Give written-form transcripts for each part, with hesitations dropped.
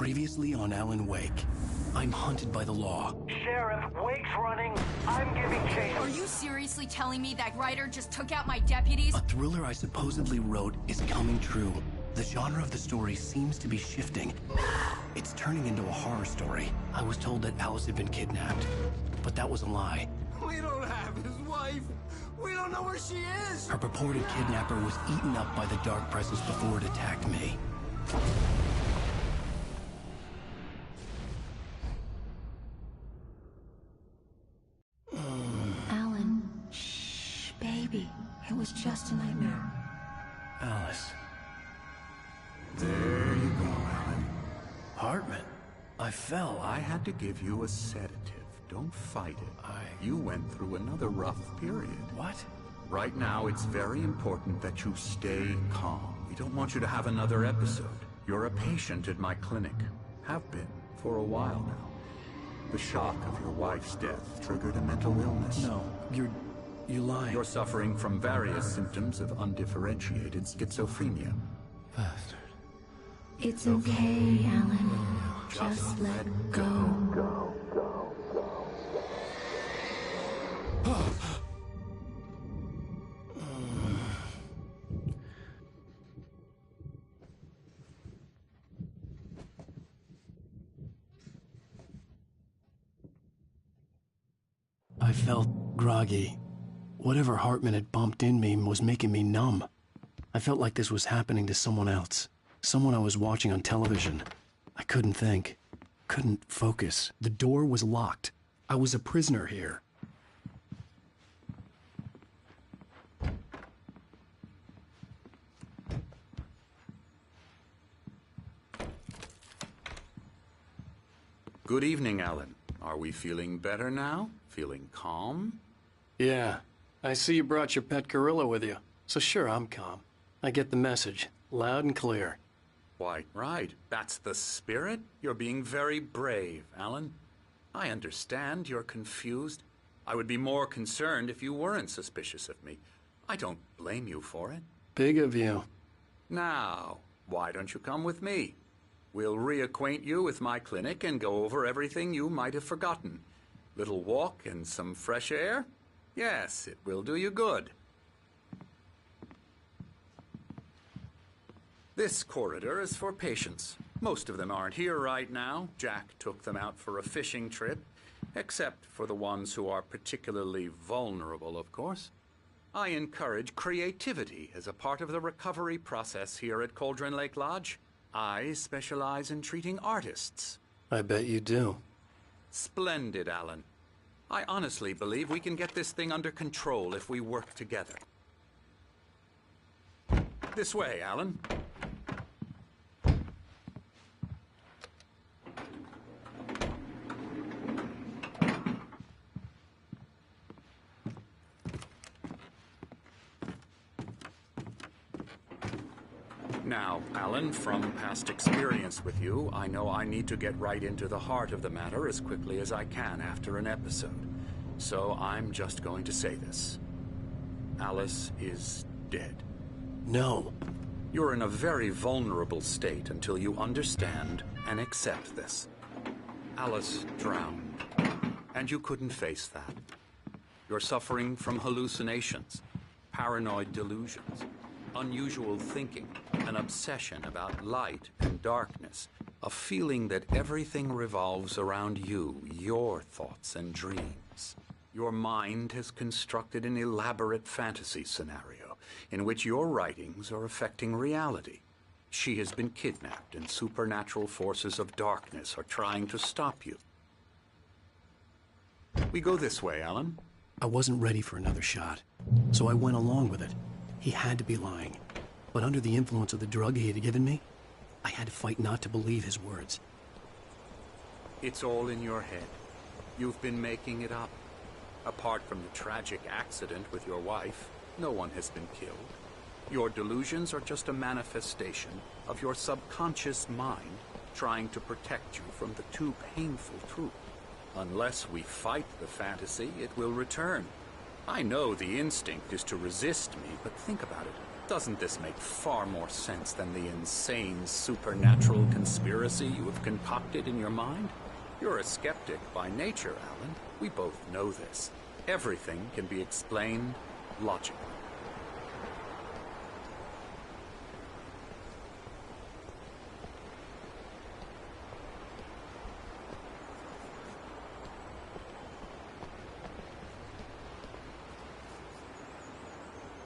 Previously on Alan Wake. I'm hunted by the law. Sheriff, Wake's running. I'm giving chase. Are you seriously telling me that Ryder just took out my deputies? A thriller I supposedly wrote is coming true. The genre of the story seems to be shifting. It's turning into a horror story. I was told that Alice had been kidnapped, but that was a lie. We don't have his wife. We don't know where she is. Her purported kidnapper was eaten up by the dark presence before it attacked me. Alan, shh, baby. It was just a nightmare. Alice. There you go, Alan. Hartman. I fell. I had to give you a sedative. Don't fight it. You went through another rough period. What? Right now, it's very important that you stay calm. We don't want you to have another episode. You're a patient at my clinic. Have been for a while now. The shock of your wife's death triggered a mental illness. No, you lied. You're suffering from various symptoms of undifferentiated schizophrenia. Bastard. It's okay, Alan. Just let go. I felt groggy. Whatever Hartman had bumped in me was making me numb. I felt like this was happening to someone else. Someone I was watching on television. I couldn't think. Couldn't focus. The door was locked. I was a prisoner here. Good evening, Alan. Are we feeling better now? Feeling calm? Yeah. I see you brought your pet gorilla with you. So sure, I'm calm. I get the message. Loud and clear. Why, right. That's the spirit. You're being very brave, Alan. I understand you're confused. I would be more concerned if you weren't suspicious of me. I don't blame you for it. Big of you. Now, why don't you come with me? We'll reacquaint you with my clinic and go over everything you might have forgotten. Little walk and some fresh air? Yes, it will do you good. This corridor is for patients. Most of them aren't here right now. Jack took them out for a fishing trip, except for the ones who are particularly vulnerable, of course. I encourage creativity as a part of the recovery process here at Cauldron Lake Lodge. I specialize in treating artists. I bet you do. Splendid, Alan. I honestly believe we can get this thing under control if we work together. This way, Alan. Now, Alan, from past experience with you, I know I need to get right into the heart of the matter as quickly as I can after an episode. So I'm just going to say this. Alice is dead. No. You're in a very vulnerable state until you understand and accept this. Alice drowned, and you couldn't face that. You're suffering from hallucinations, paranoid delusions, unusual thinking, an obsession about light and darkness, a feeling that everything revolves around you, your thoughts and dreams. Your mind has constructed an elaborate fantasy scenario in which your writings are affecting reality. She has been kidnapped and supernatural forces of darkness are trying to stop you. We go this way, Alan. I wasn't ready for another shot, so I went along with it. He had to be lying. But under the influence of the drug he had given me, I had to fight not to believe his words. It's all in your head. You've been making it up. Apart from the tragic accident with your wife, no one has been killed. Your delusions are just a manifestation of your subconscious mind trying to protect you from the too painful truth. Unless we fight the fantasy, it will return. I know the instinct is to resist me, but think about it. Doesn't this make far more sense than the insane supernatural conspiracy you have concocted in your mind? You're a skeptic by nature, Alan. We both know this. Everything can be explained logically.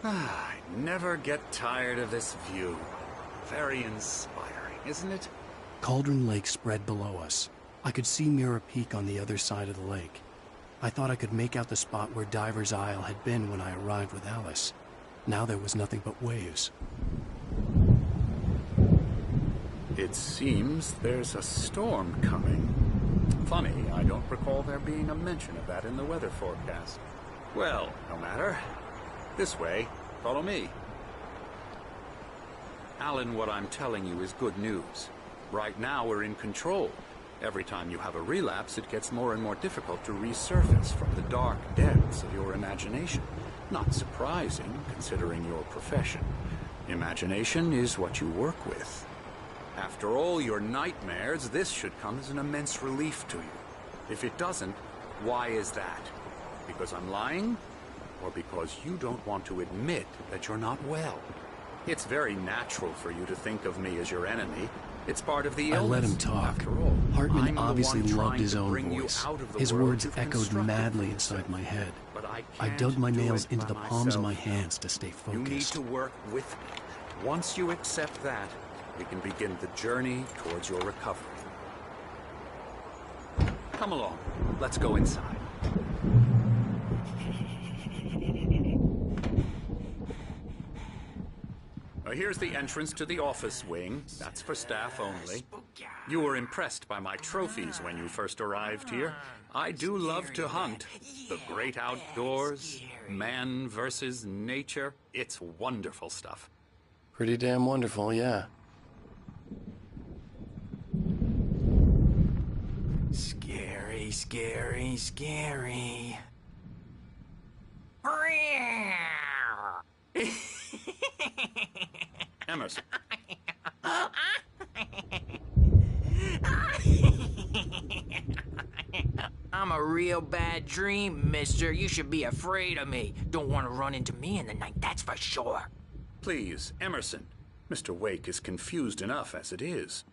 I never get tired of this view. Very inspiring, isn't it? Cauldron Lake spread below us. I could see Mirror Peak on the other side of the lake. I thought I could make out the spot where Diver's Isle had been when I arrived with Alice. Now there was nothing but waves. It seems there's a storm coming. Funny, I don't recall there being a mention of that in the weather forecast. Well, no matter. This way. Follow me. Alan, what I'm telling you is good news. Right now we're in control. Every time you have a relapse, it gets more and more difficult to resurface from the dark depths of your imagination. Not surprising, considering your profession. Imagination is what you work with. After all your nightmares, this should come as an immense relief to you. If it doesn't, why is that? Because I'm lying? Or because you don't want to admit that you're not well? It's very natural for you to think of me as your enemy. It's part of the illness. I let him talk. After all, Hartman I'm obviously the one loved trying his to own bring you voice. out of the His world words you've echoed constructed madly for inside yourself. my head. But I can't dug my do nails it into by the palms of my myself. hands to stay You need focused. to work with me. Once you accept that, we can begin the journey towards your recovery. Come along. Let's go inside. Here's the entrance to the office wing. That's for staff only. You were impressed by my trophies when you first arrived here. I do love to hunt. The great outdoors, man versus nature. It's wonderful stuff. Pretty damn wonderful, yeah. Scary, scary, scary. Emerson. I'm a real bad dream, mister. You should be afraid of me. Don't want to run into me in the night, that's for sure. Please, Emerson. Mr. Wake is confused enough as it is.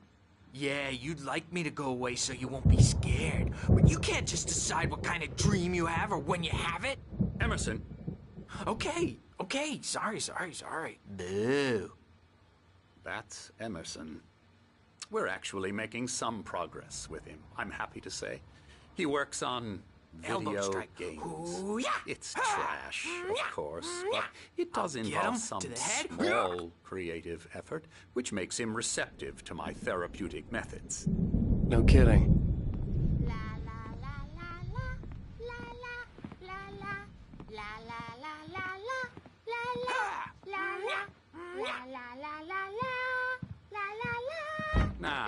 Yeah, you'd like me to go away so you won't be scared. But you can't just decide what kind of dream you have or when you have it. Emerson. Okay. Sorry. Boo. That's Emerson. We're actually making some progress with him, I'm happy to say. He works on Elbow video strike. games. Ooh, yeah. It's trash, of course, but it does Get involve him some to the head. small creative effort, which makes him receptive to my therapeutic methods. No kidding. La la la la la la la la la la la la la la la la la la la la. Now,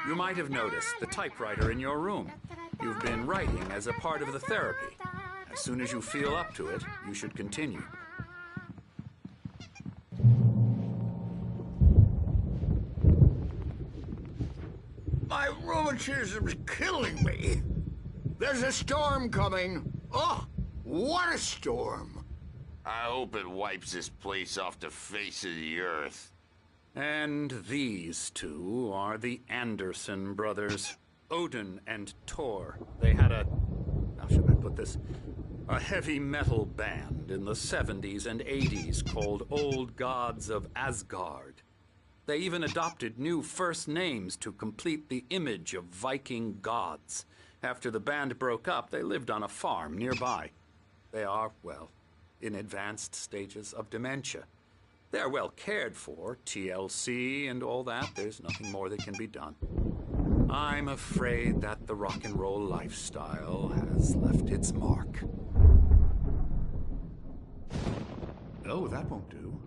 you might have noticed the typewriter in your room. You've been writing as a part of the therapy. As soon as you feel up to it, you should continue. My rheumatism's killing me. There's a storm coming. Oh, what a storm. I hope it wipes this place off the face of the earth. And these two are the Anderson brothers, Odin and Thor. They had how should I put this? A heavy metal band in the 70s and 80s called Old Gods of Asgard. They even adopted new first names to complete the image of Viking gods. After the band broke up, they lived on a farm nearby. They are, well, in advanced stages of dementia. They're well cared for, TLC and all that. There's nothing more that can be done. I'm afraid that the rock and roll lifestyle has left its mark. Oh, that won't do.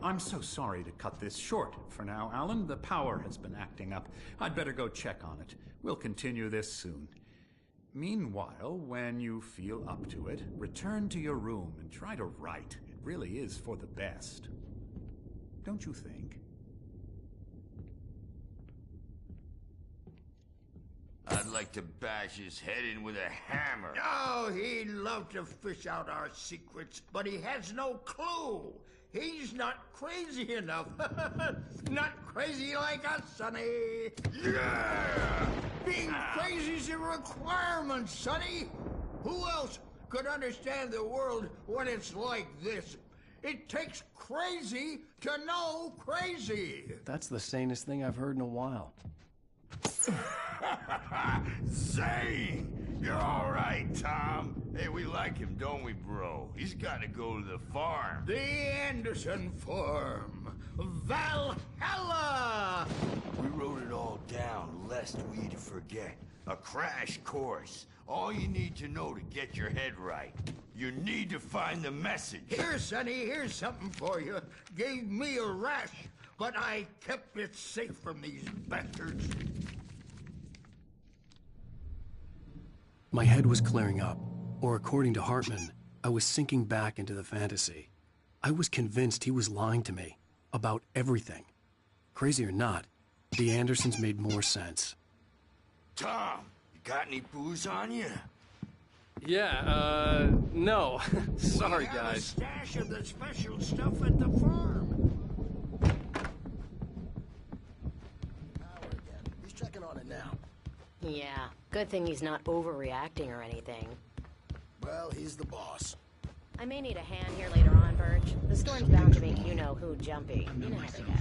I'm so sorry to cut this short for now, Alan. The power has been acting up. I'd better go check on it. We'll continue this soon. Meanwhile, when you feel up to it, return to your room and try to write. It really is for the best. don't you think? I'd like to bash his head in with a hammer. Oh, he'd love to fish out our secrets, but he has no clue. He's not crazy enough. Not crazy like us, Sonny. Yeah! Being crazy's a requirement, Sonny. Who else could understand the world when it's like this? It takes crazy to know crazy. That's the sanest thing I've heard in a while. Zane! You're all right, Tom. Hey, we like him, don't we, bro? He's got to go to the farm. The Anderson Farm. Valhalla! We wrote it all down, lest we forget. A crash course. All you need to know to get your head right. You need to find the message. Here, Sonny, here's something for you. Gave me a rash, but I kept it safe from these bastards. My head was clearing up, or according to Hartman, I was sinking back into the fantasy. I was convinced he was lying to me about everything. Crazy or not, the Andersons made more sense. Tom, you got any booze on you? Yeah, no. Sorry, We have a guys. stash of the special stuff at the farm. He's checking on it now. Yeah, good thing he's not overreacting or anything. Well, he's the boss. I may need a hand here later on, Birch. The storm's bound to make you-know-who jumpy. You know how they get.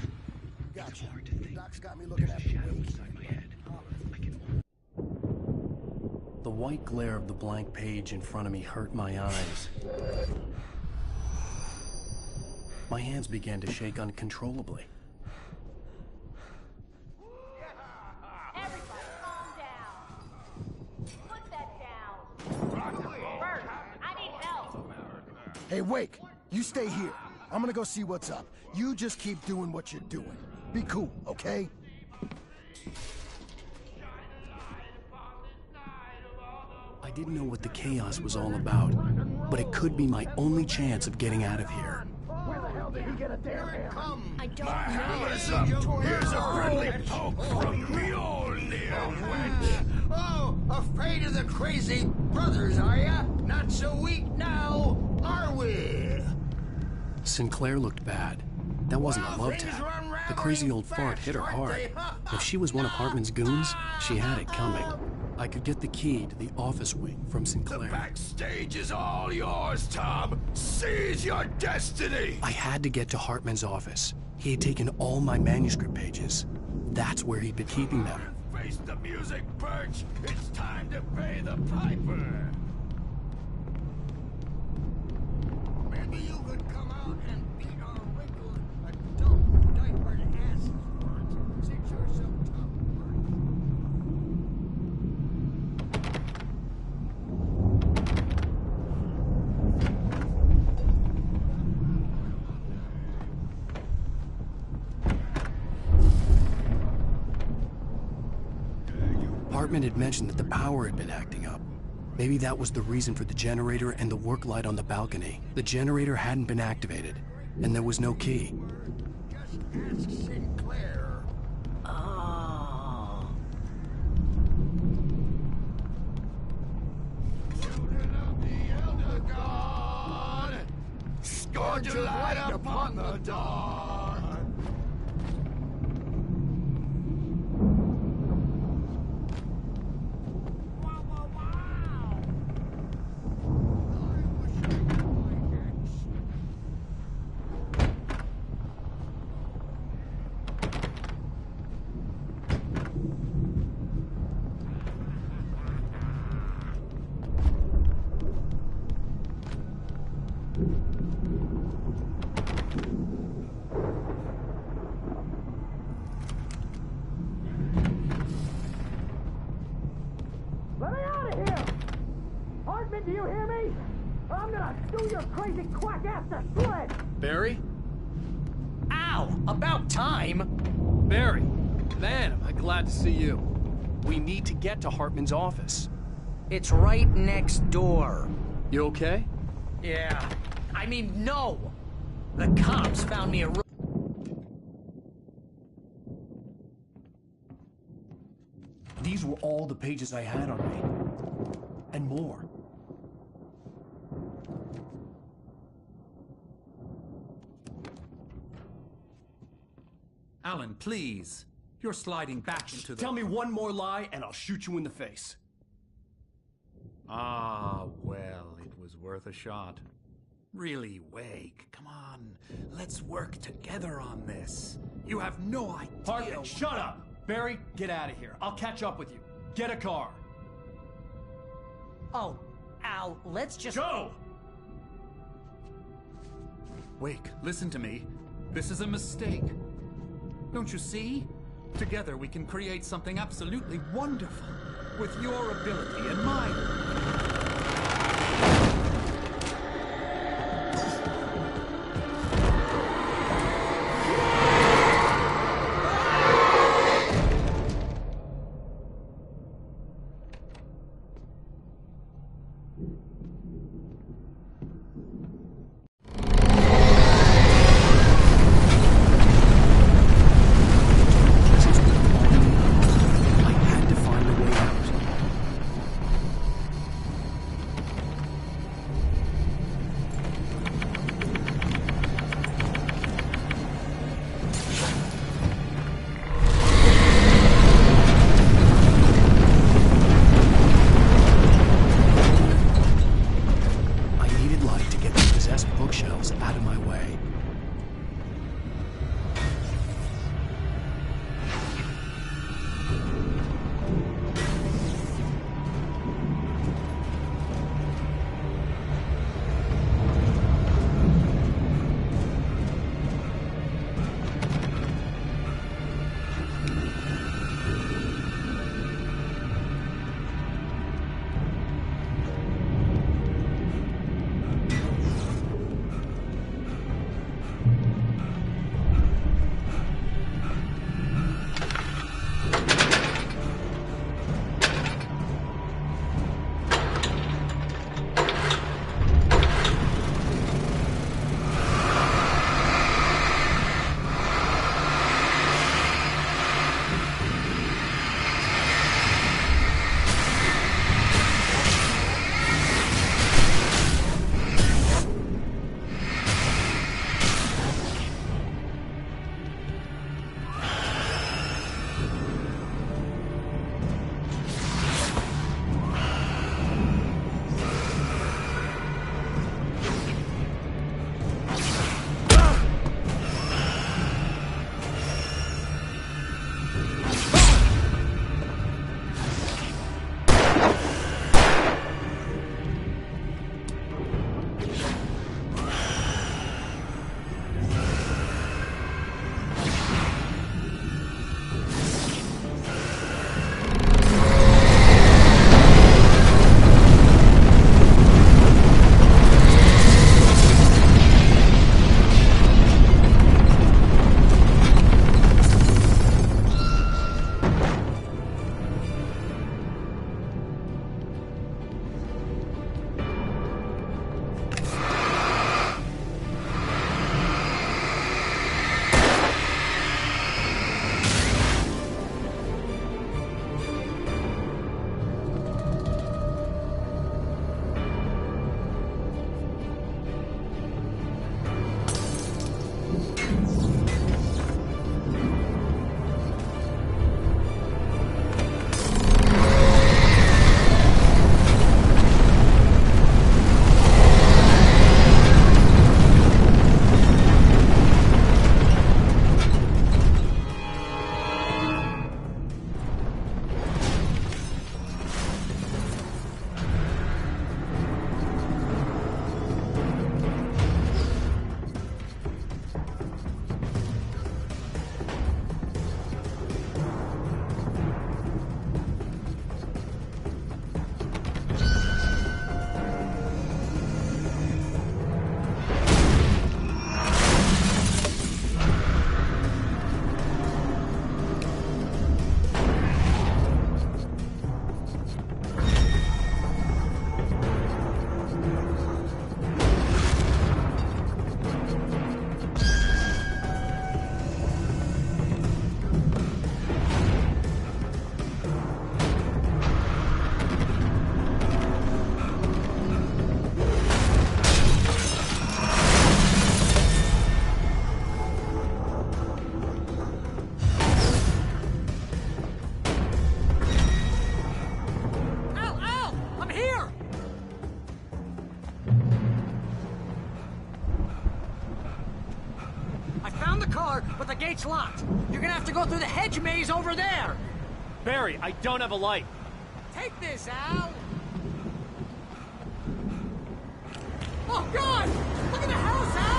Gotcha. Doc's got me looking at the The white glare of the blank page in front of me hurt my eyes. My hands began to shake uncontrollably. Everybody, calm down. Put that down. Bert, I need help. Hey, Wake, you stay here. I'm gonna go see what's up. You just keep doing what you're doing. Be cool, okay? I didn't know what the chaos was all about, but it could be my only chance of getting out of here. Where the hell did he get a damn hammer? I don't My know. hammer's up. Here's a friendly poke from Mjolnir. Oh, afraid of the crazy brothers, are ya? Not so weak now, are we? Sinclair looked bad. That wasn't a love tap. The crazy old fart hit her hard. If she was one of Hartman's goons, she had it coming. I could get the key to the office wing from The Sinclair. backstage is all yours, Tom. Seize your destiny. I had to get to Hartman's office. He had taken all my manuscript pages. That's where he'd been keeping them. Face the music, Birch. It's time to pay the piper. Maybe you could come out and beat our wrinkled, adult, diapered asses for it, since you're so tough, Hartman had mentioned that the power had been acting up. Maybe that was the reason for the generator and the work light on the balcony. The generator hadn't been activated, and there was no key. Just ask Sinclair. Oh. Children of the Elder God, scourge your light upon the dawn. Let me out of here! Hartman, do you hear me? I'm gonna do your crazy quack ass to shreds! Barry? Ow! About time! Barry! Man, am I glad to see you. We need to get to Hartman's office. It's right next door. You okay? Yeah. I mean, no! The cops found me a These were all the pages I had on me. And more. Alan, please. You're sliding back into the... Tell me one more lie and I'll shoot you in the face. Ah, well, it was worth a shot. Really, Wake, come on. Let's work together on this. You have no idea... Hartman, shut up! Barry, get out of here. I'll catch up with you. Get a car. Oh, Al, let's just... Go! Wake, listen to me. This is a mistake. Don't you see? Together we can create something absolutely wonderful. With your ability and mine. car, but the gate's locked. You're gonna have to go through the hedge maze over there. Barry, I don't have a light. Take this, Al. Oh, God! Look at the house, Al!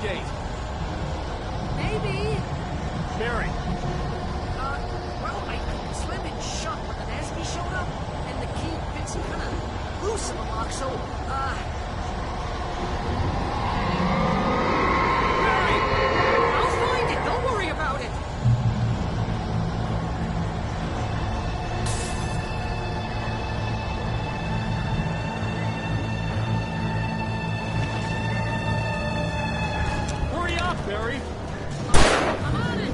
gate. Maybe. Barry. Well, I slammed it shut, but then as he showed up, and the key fits kind of loose in the lock, so, Barry! I'll find it, don't worry about it! Hurry up, Barry! I'm on it!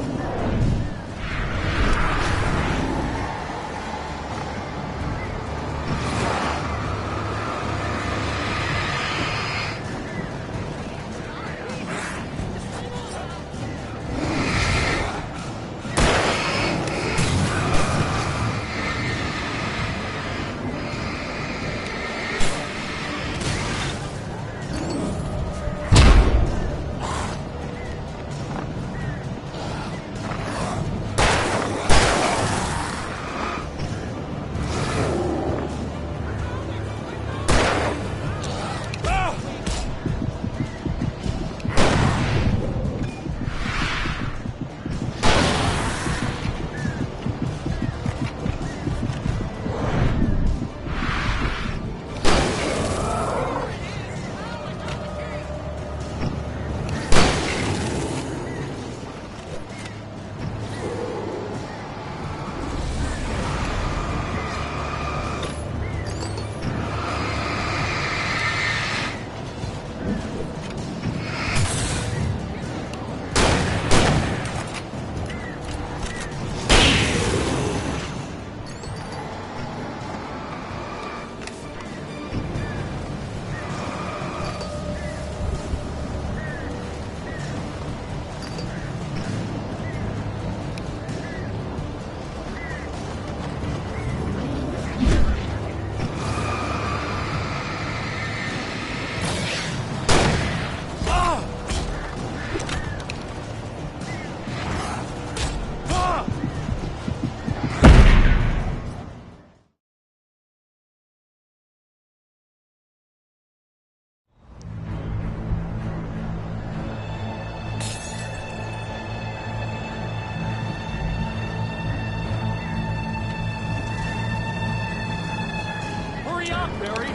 Hurry up, Barry!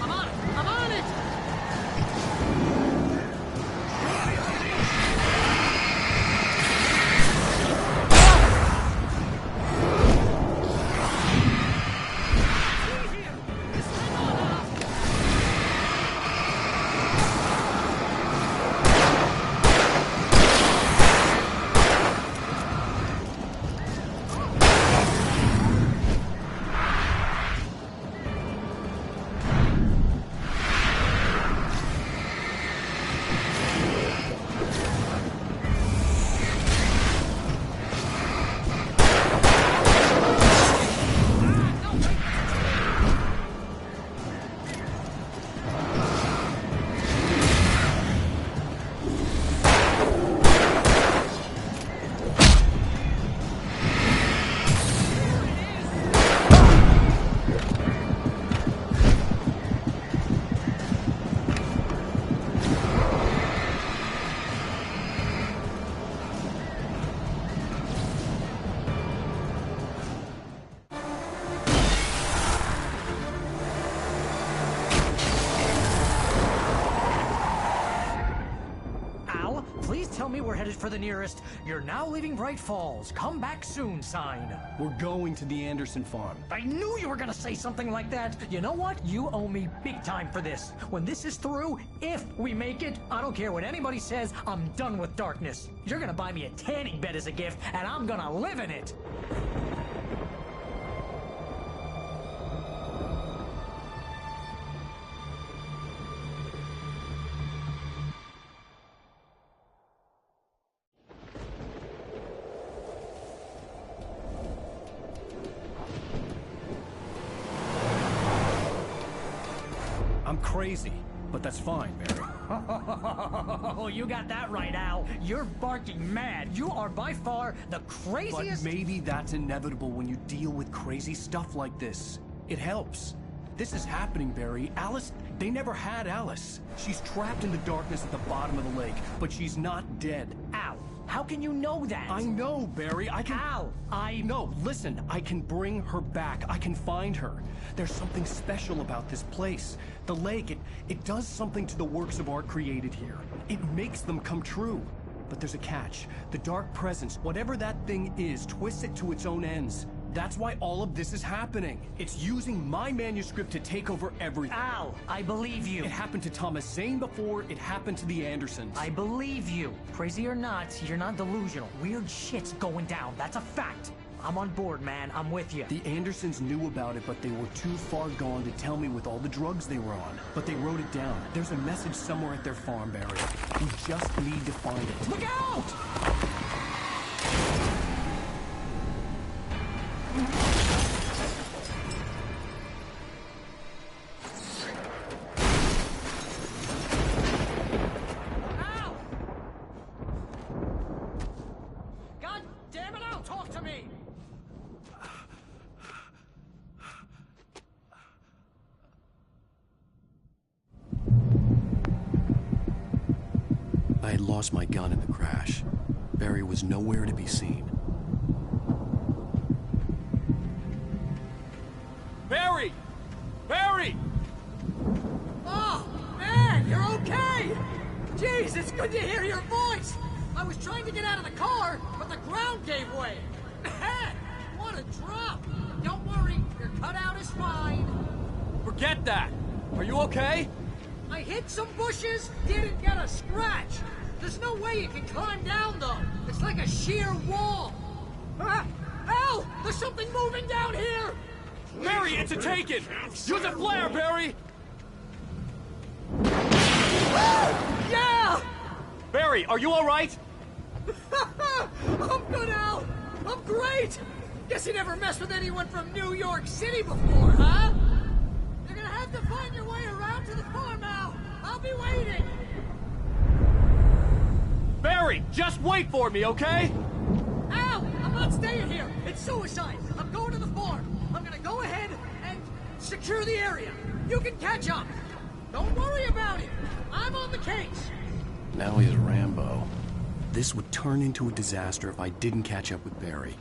I'm on it! I'm on it! Please tell me we're headed for the nearest "You're now leaving Bright Falls. Come back soon" sign. We're going to the Anderson farm. I knew you were gonna say something like that. You know what? You owe me big time for this. When this is through, if we make it, I don't care what anybody says, I'm done with darkness. You're gonna buy me a tanning bed as a gift, and I'm gonna live in it. I'm crazy, but that's fine, Barry. Oh, you got that right, Al. You're barking mad. You are by far the craziest... But maybe that's inevitable when you deal with crazy stuff like this. It helps. This is happening, Barry. Alice They never had Alice. She's trapped in the darkness at the bottom of the lake, but she's not dead. Al, how can you know that? I know, Barry. I can... Al, No, listen. I can bring her back. I can find her. There's something special about this place. The lake, it does something to the works of art created here. It makes them come true. But there's a catch. The dark presence, whatever that thing is, twists it to its own ends. That's why all of this is happening. It's using my manuscript to take over everything. Al, I believe you. It happened to Thomas Zane before, it happened to the Andersons. I believe you. Crazy or not, you're not delusional. Weird shit's going down. That's a fact. I'm on board, man. I'm with you. The Andersons knew about it, but they were too far gone to tell me with all the drugs they were on. But they wrote it down. There's a message somewhere at their farm, Barry. We just need to find it. Look out! Al! God damn it, Al, talk to me! I had lost my gun in the crash. Barry was nowhere to be seen. Barry! Barry! Oh, man, you're okay! Jeez, it's good to hear your voice! I was trying to get out of the car, but the ground gave way. Man, what a drop! Don't worry, your cutout is fine. Forget that! Are you okay? I hit some bushes, didn't get a scratch. There's no way you can climb down, though. It's like a sheer wall. Ah! Al! There's something moving down here! Barry, it's a Taken! Use a flare, Barry! Yeah! Barry, are you alright? I'm good, Al! I'm great! Guess you never messed with anyone from New York City before, huh? You're gonna have to find your way around to the farm, Al! I'll be waiting! Barry, just wait for me, okay? Al! I'm not staying here! It's suicide! I'm going to the farm! I'm gonna go ahead and secure the area. You can catch up. Don't worry about it. I'm on the case. Now he's Rambo. This would turn into a disaster if I didn't catch up with Barry.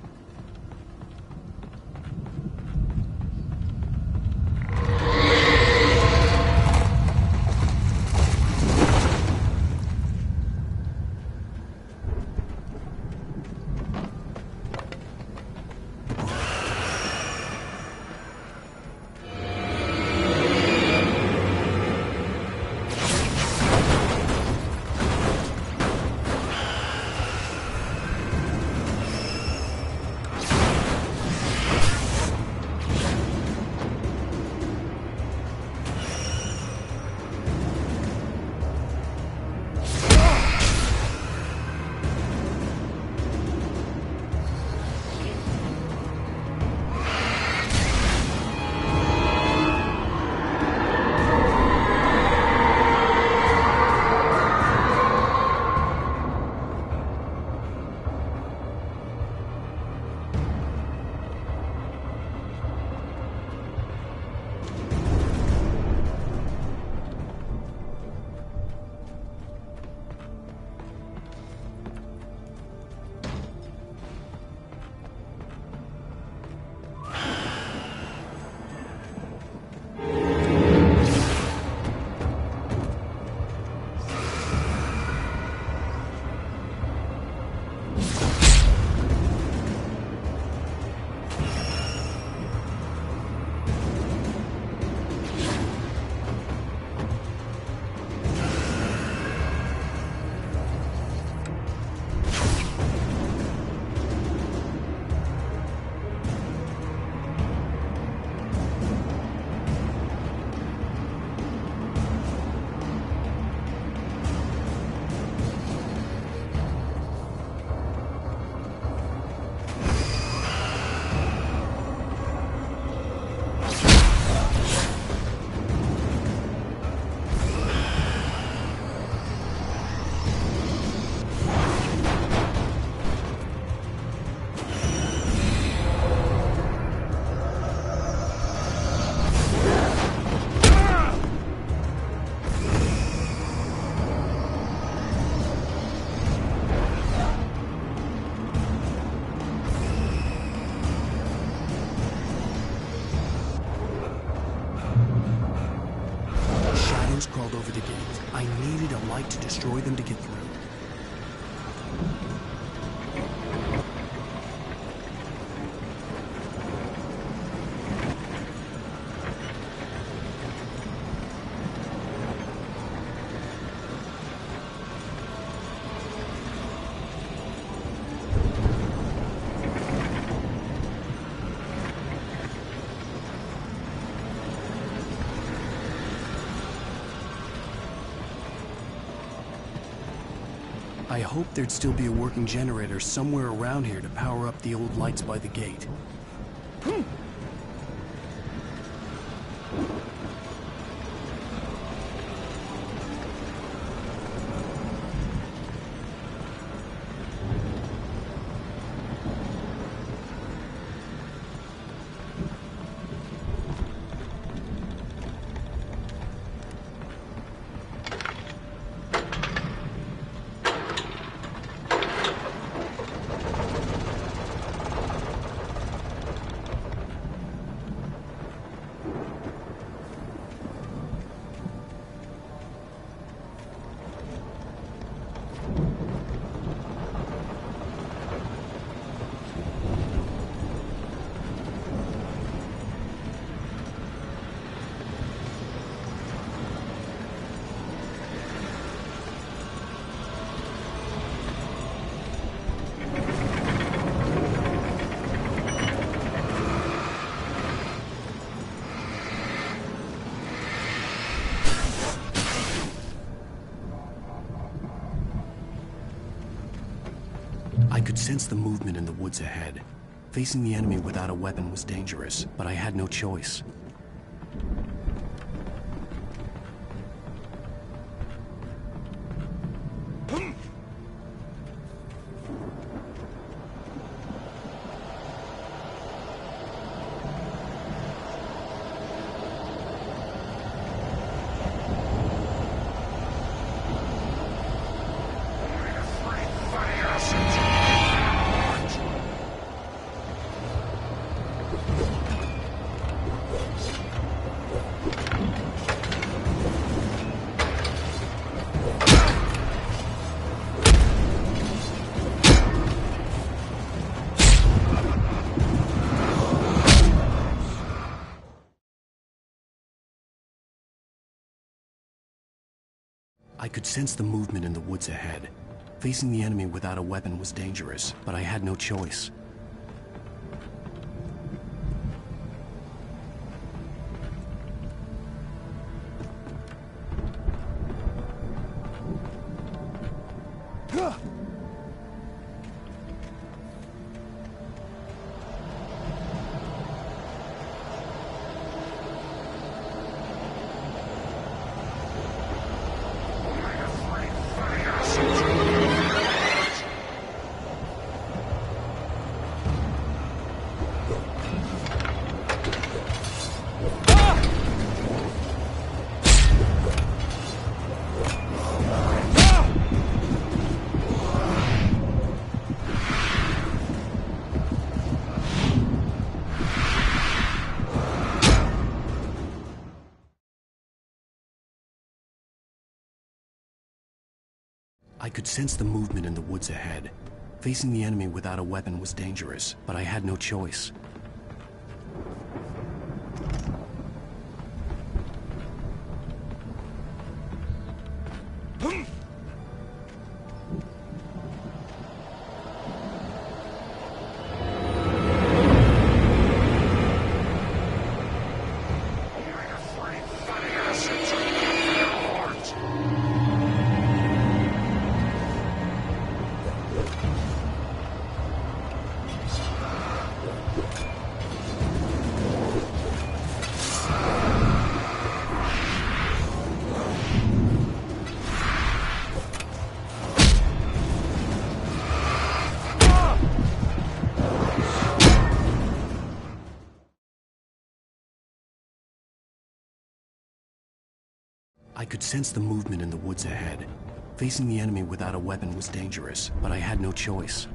destroy them to get through. I hoped there'd still be a working generator somewhere around here to power up the old lights by the gate. I could sense the movement in the woods ahead. Facing the enemy without a weapon was dangerous, but I had no choice. I could sense the movement in the woods ahead. Facing the enemy without a weapon was dangerous, but I had no choice. I could sense the movement in the woods ahead. Facing the enemy without a weapon was dangerous, but I had no choice. I could sense the movement in the woods ahead. Facing the enemy without a weapon was dangerous, but I had no choice.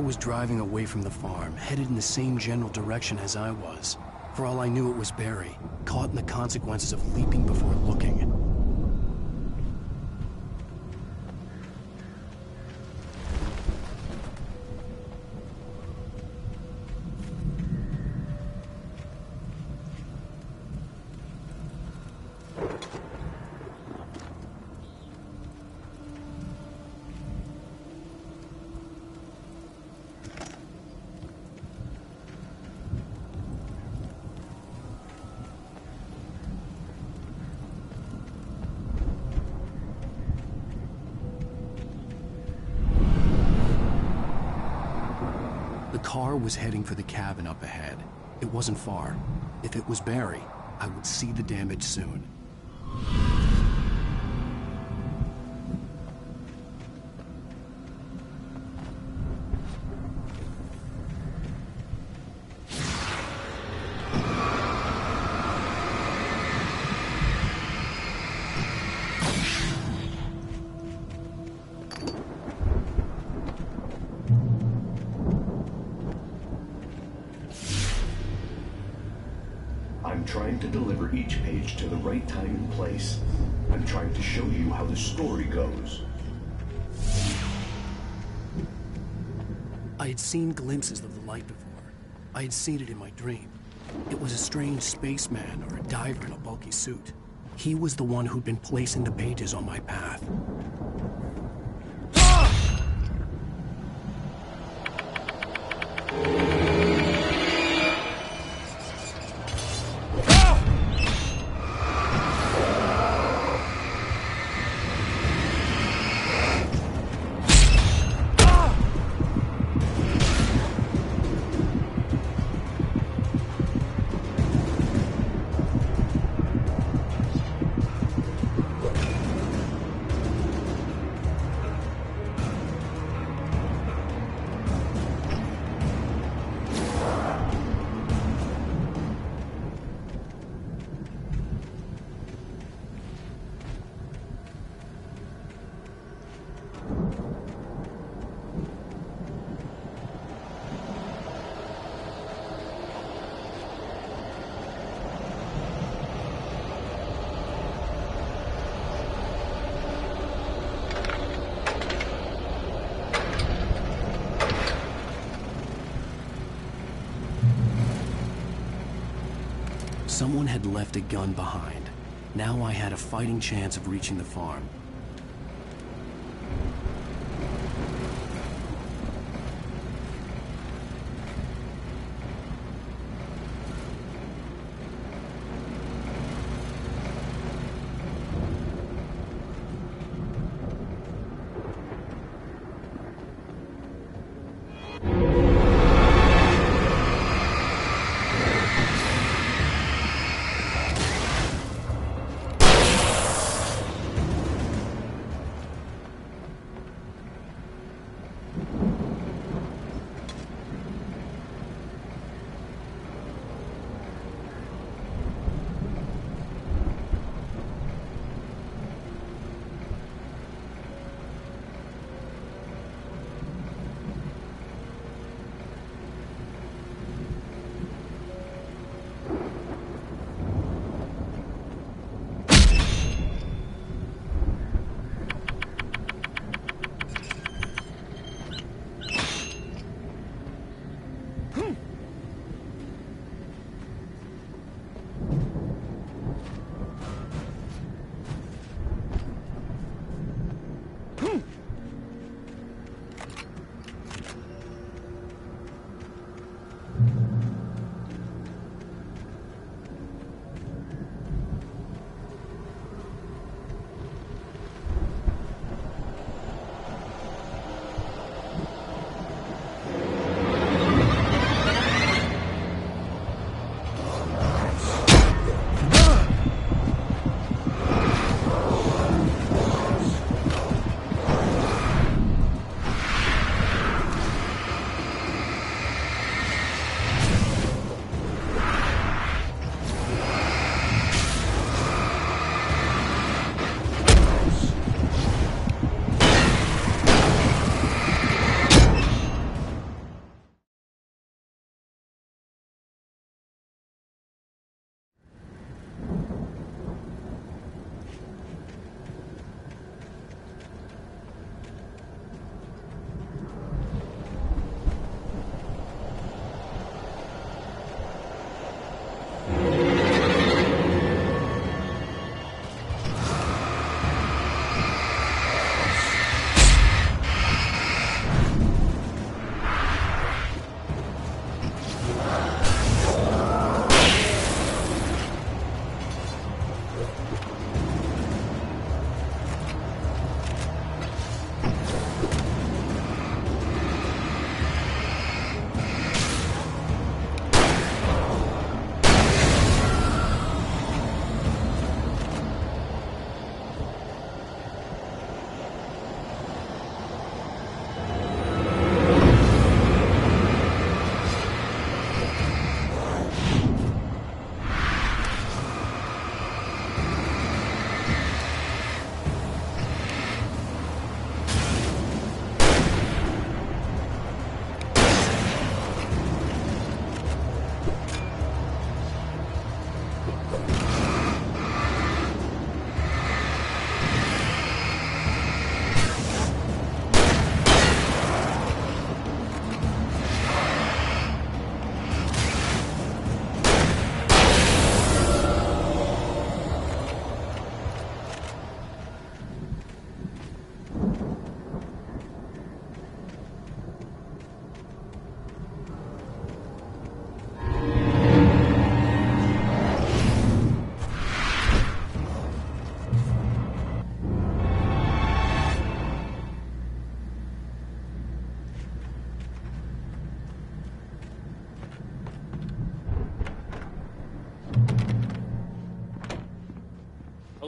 was driving away from the farm, headed in the same general direction as I was. For all I knew, it was Barry, caught in the consequences of leaping before looking. The car was heading for the cabin up ahead. It wasn't far. If it was Barry, I would see the damage soon. I'm trying to deliver each page to the right time and place. I'm trying to show you how the story goes. I had seen glimpses of the light before. I had seen it in my dream. It was a strange spaceman or a diver in a bulky suit. He was the one who'd been placing the pages on my path. Someone had left a gun behind. Now I had a fighting chance of reaching the farm.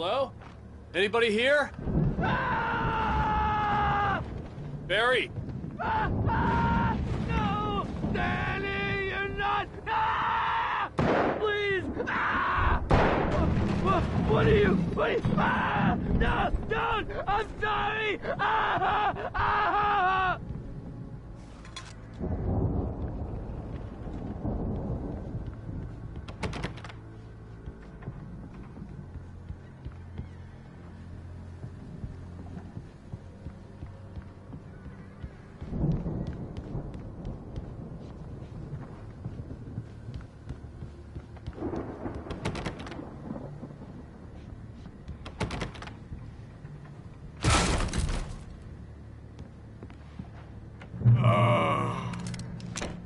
Hello? Anybody here? Barry! No! Danny, you're not! Please! What are you? No! Don't! I'm sorry!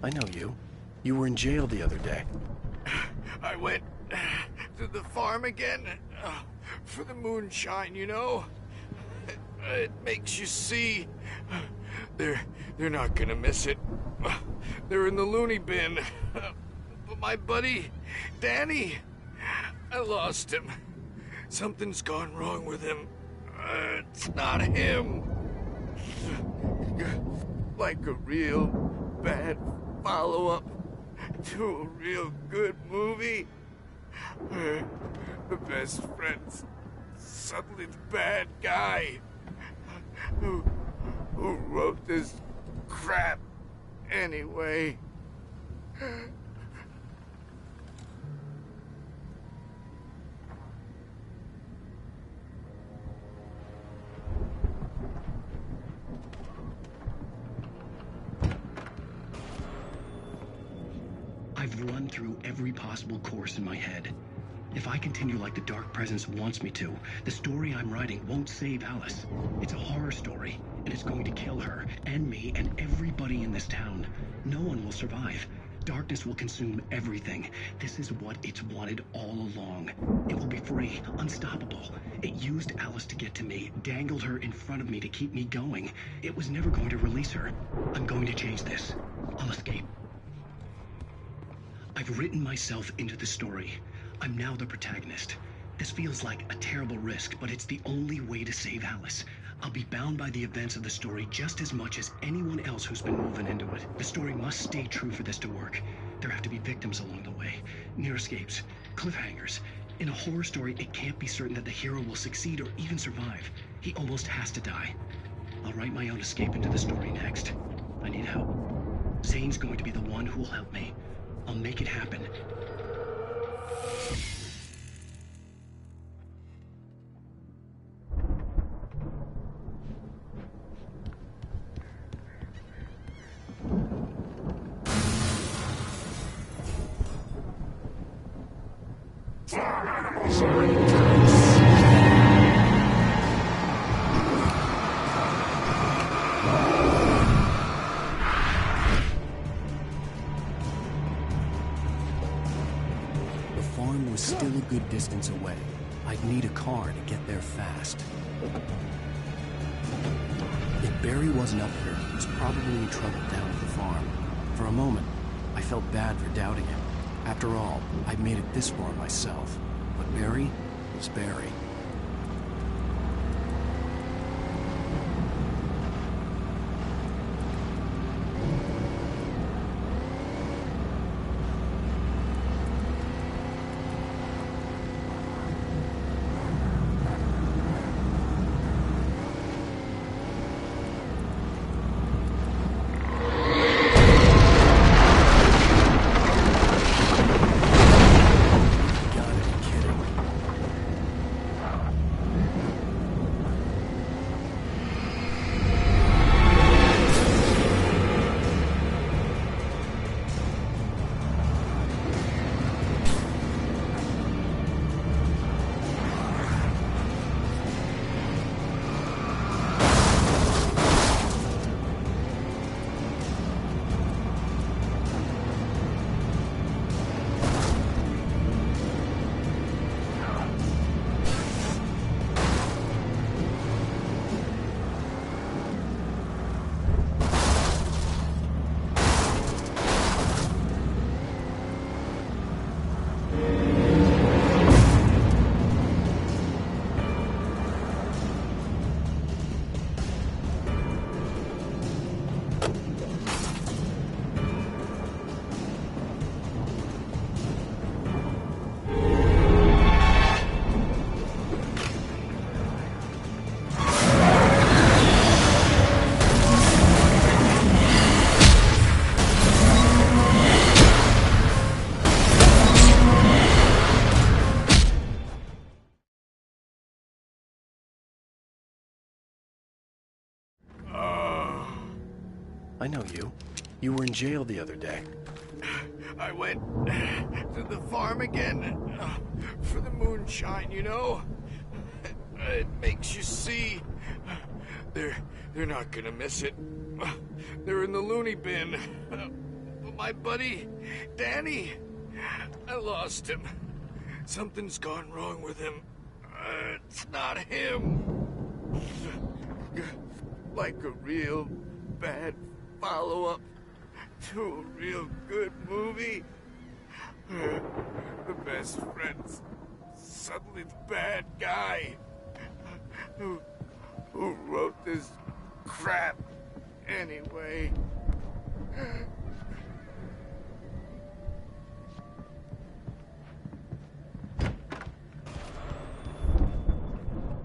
I know you. You were in jail the other day. I went to the farm again for the moonshine, you know? It makes you see. They're not gonna miss it. They're in the loony bin. But my buddy, Danny, I lost him. Something's gone wrong with him. It's not him. Like a real bad follow-up to a real good movie where the best friend's suddenly the bad guy who wrote this crap anyway. I've run through every possible course in my head. If I continue like the Dark Presence wants me to, the story I'm writing won't save Alice. It's a horror story, and it's going to kill her, and me, and everybody in this town. No one will survive. Darkness will consume everything. This is what it's wanted all along. It will be free, unstoppable. It used Alice to get to me, dangled her in front of me to keep me going. It was never going to release her. I'm going to change this. I'll escape. I've written myself into the story. I'm now the protagonist. This feels like a terrible risk, but it's the only way to save Alice. I'll be bound by the events of the story just as much as anyone else who's been woven into it. The story must stay true for this to work. There have to be victims along the way, near escapes, cliffhangers. In a horror story, it can't be certain that the hero will succeed or even survive. He almost has to die. I'll write my own escape into the story next. I need help. Zane's going to be the one who will help me. I'll make it happen. Distance away. I'd need a car to get there fast. If Barry wasn't up here, he was probably in trouble down at the farm. For a moment, I felt bad for doubting him. After all, I'd made it this far myself. But Barry was Barry. I know you. You were in jail the other day. I went to the farm again for the moonshine, you know? It makes you see. They're not gonna miss it. They're in the loony bin. My buddy, Danny, I lost him. Something's gone wrong with him. It's not him. Like a real bad follow-up to a real good movie. The best friend's suddenly the bad guy. Who wrote this crap anyway?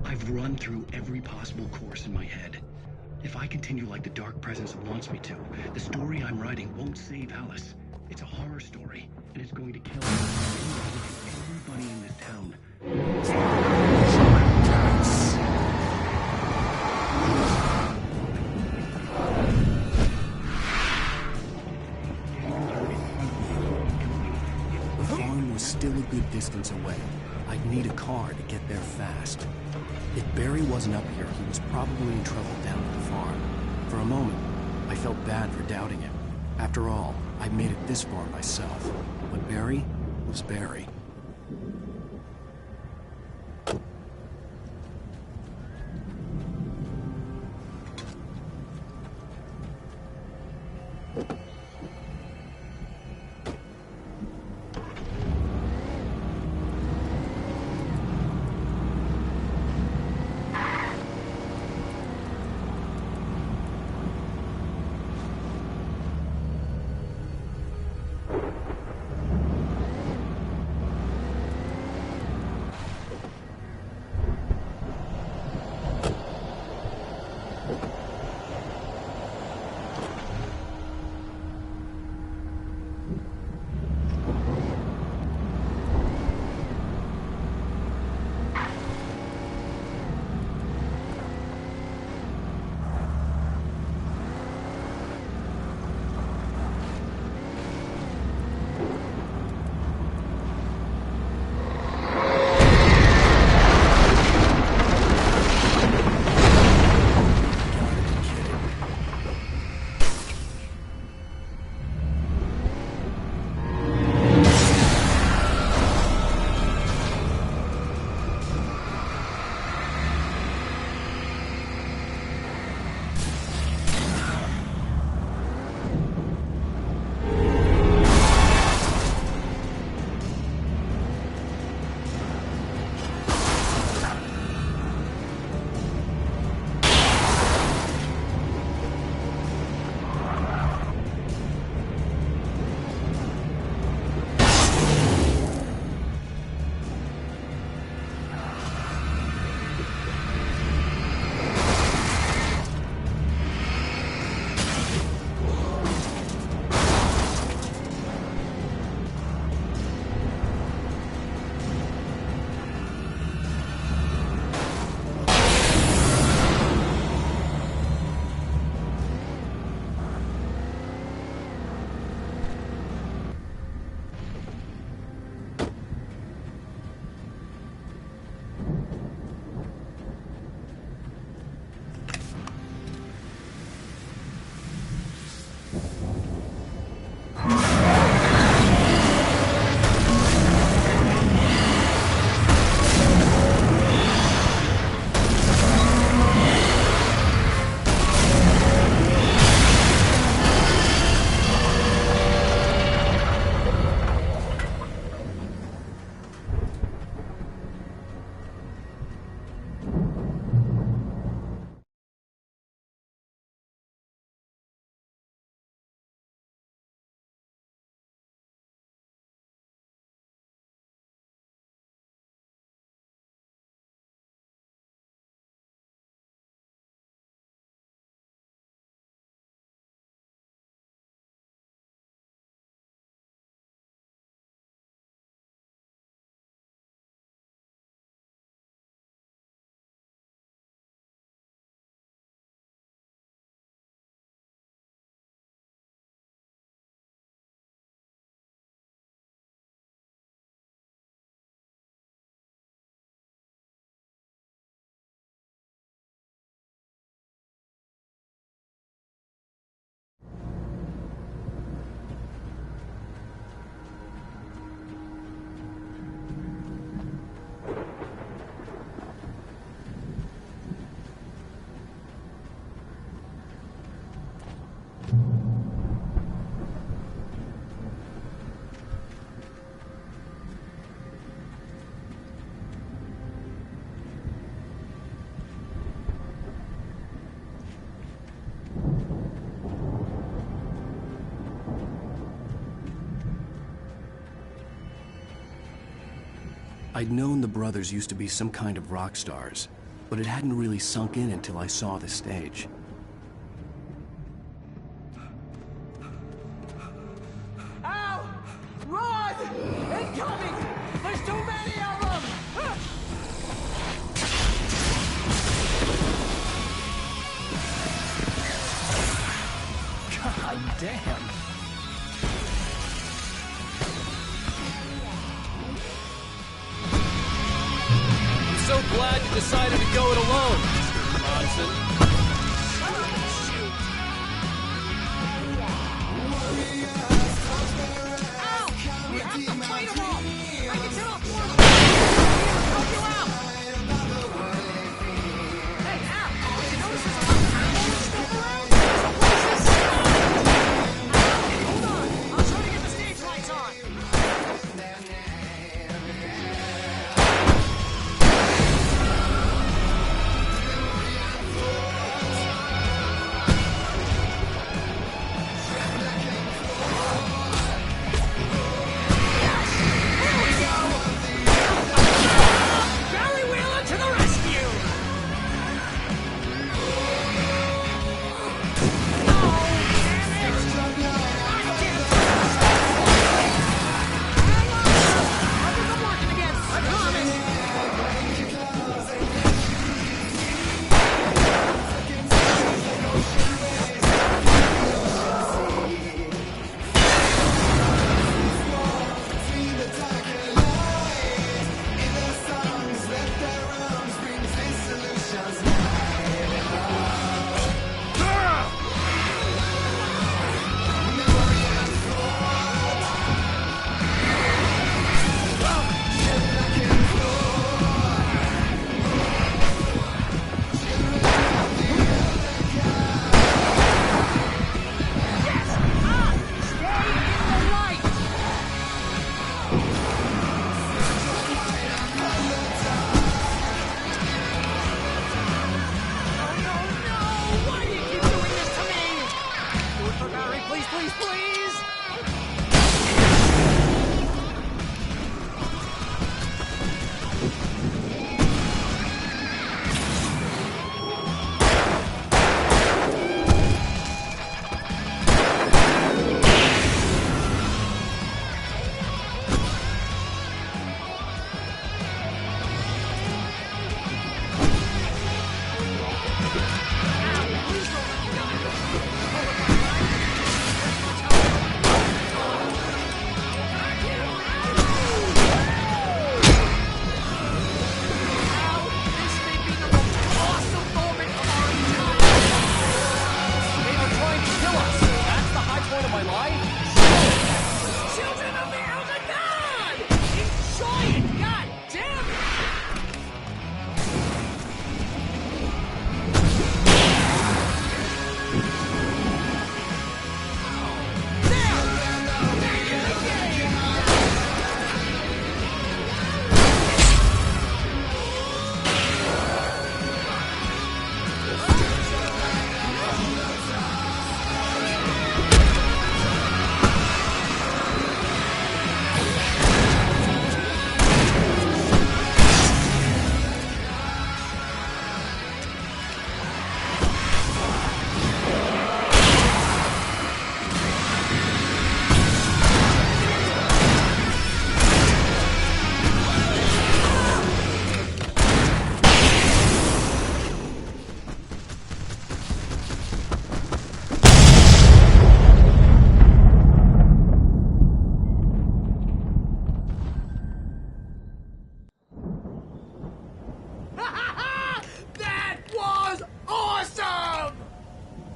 I've run through every possible course in my head. If I continue like the Dark Presence wants me to, the story I'm writing won't save Alice. It's a horror story, and it's going to kill everybody in this town. The farm was still a good distance away. I'd need a car to get there fast. If Barry wasn't up here, he was probably in trouble down at the farm. For a moment, I felt bad for doubting him. After all, I'd made it this far myself. But Barry was Barry. I'd known the brothers used to be some kind of rock stars, but it hadn't really sunk in until I saw the stage. Ow! Run! Incoming! There's too many of them! God damn. I'm so glad you decided to go it alone, Mr. Bronson.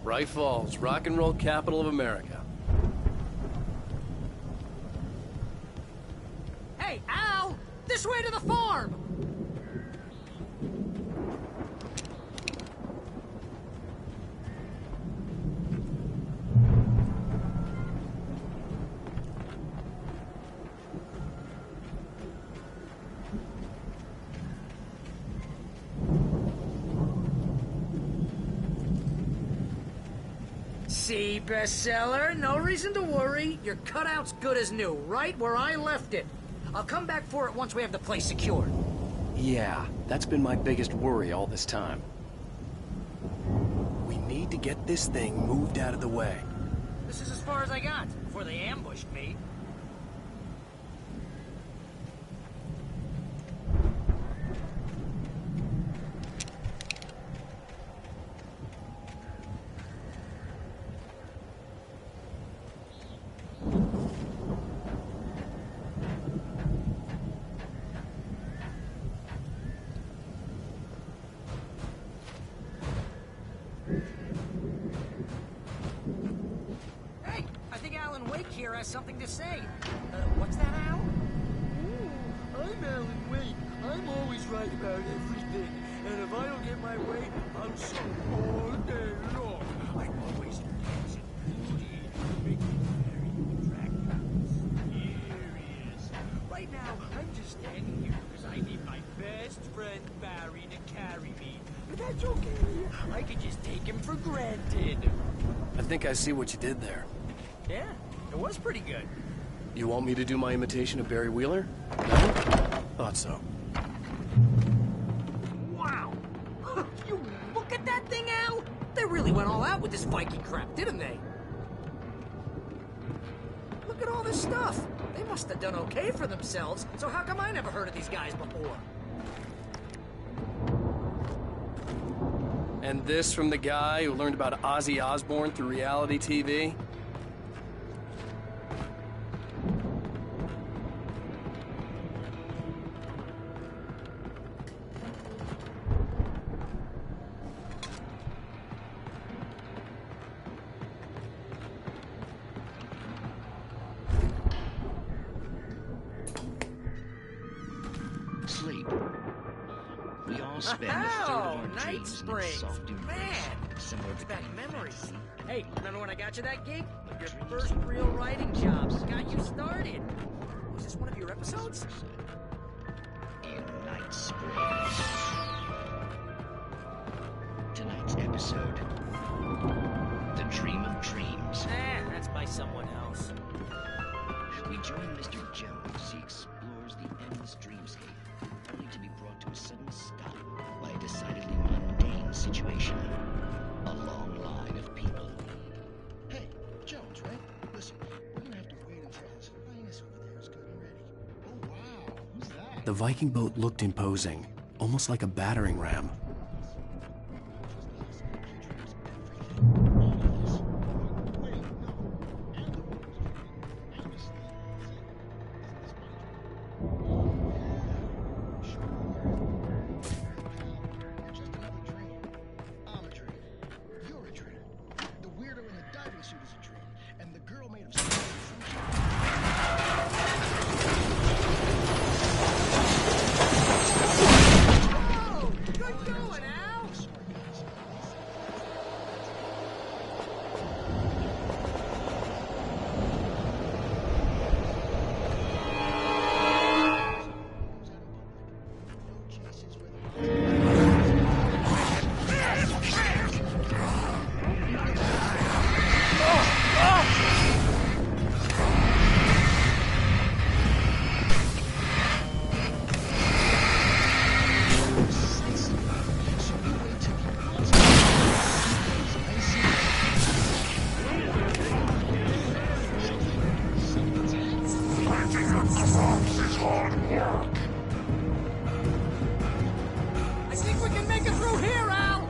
Bright Falls, rock and roll capital of America. Hey, Al! This way to the farm! See, bestseller, no reason to worry. Your cutout's good as new, right where I left it. I'll come back for it once we have the place secured. Yeah, that's been my biggest worry all this time. We need to get this thing moved out of the way. This is as far as I got before they ambushed me. Hey, I think Alan Wake here has something to say. What's that, Al? I'm Alan Wake. I'm always right about everything. And if I don't get my way, I'll sing all day long. I'm always intense and beauty. Make me very attractive. Serious. Right now, I'm just standing here because I need my best friend Barry to carry me. But that's okay. I can just take him for granted. I think I see what you did there. Yeah, it was pretty good. You want me to do my imitation of Barry Wheeler? No? Thought so. Wow! You look at that thing, Al! They really went all out with this Viking crap, didn't they? Look at all this stuff. They must have done okay for themselves, so how come I never heard of these guys before? And this from the guy who learned about Ozzy Osbourne through reality TV? Sleep. We all spend a third of our Night dreams in Springs. soft embrace, Man, similar look to at that being memories. fantasy. Hey, remember when I got you that gig? Your first real writing job. Got you started. Was this one of your episodes? In Night Springs. Tonight's episode, The Dream of Dreams. That's by someone else. We join Mr. Jones as he explores the endless dreamscape, only to be brought to a sudden stop by a decidedly mundane situation. A long line of people. Hey, Jones, right? Listen, we're gonna have to wait until his highness over there is good and ready. Oh, wow, who's that? The Viking boat looked imposing, almost like a battering ram. I think we can make it through here, Al!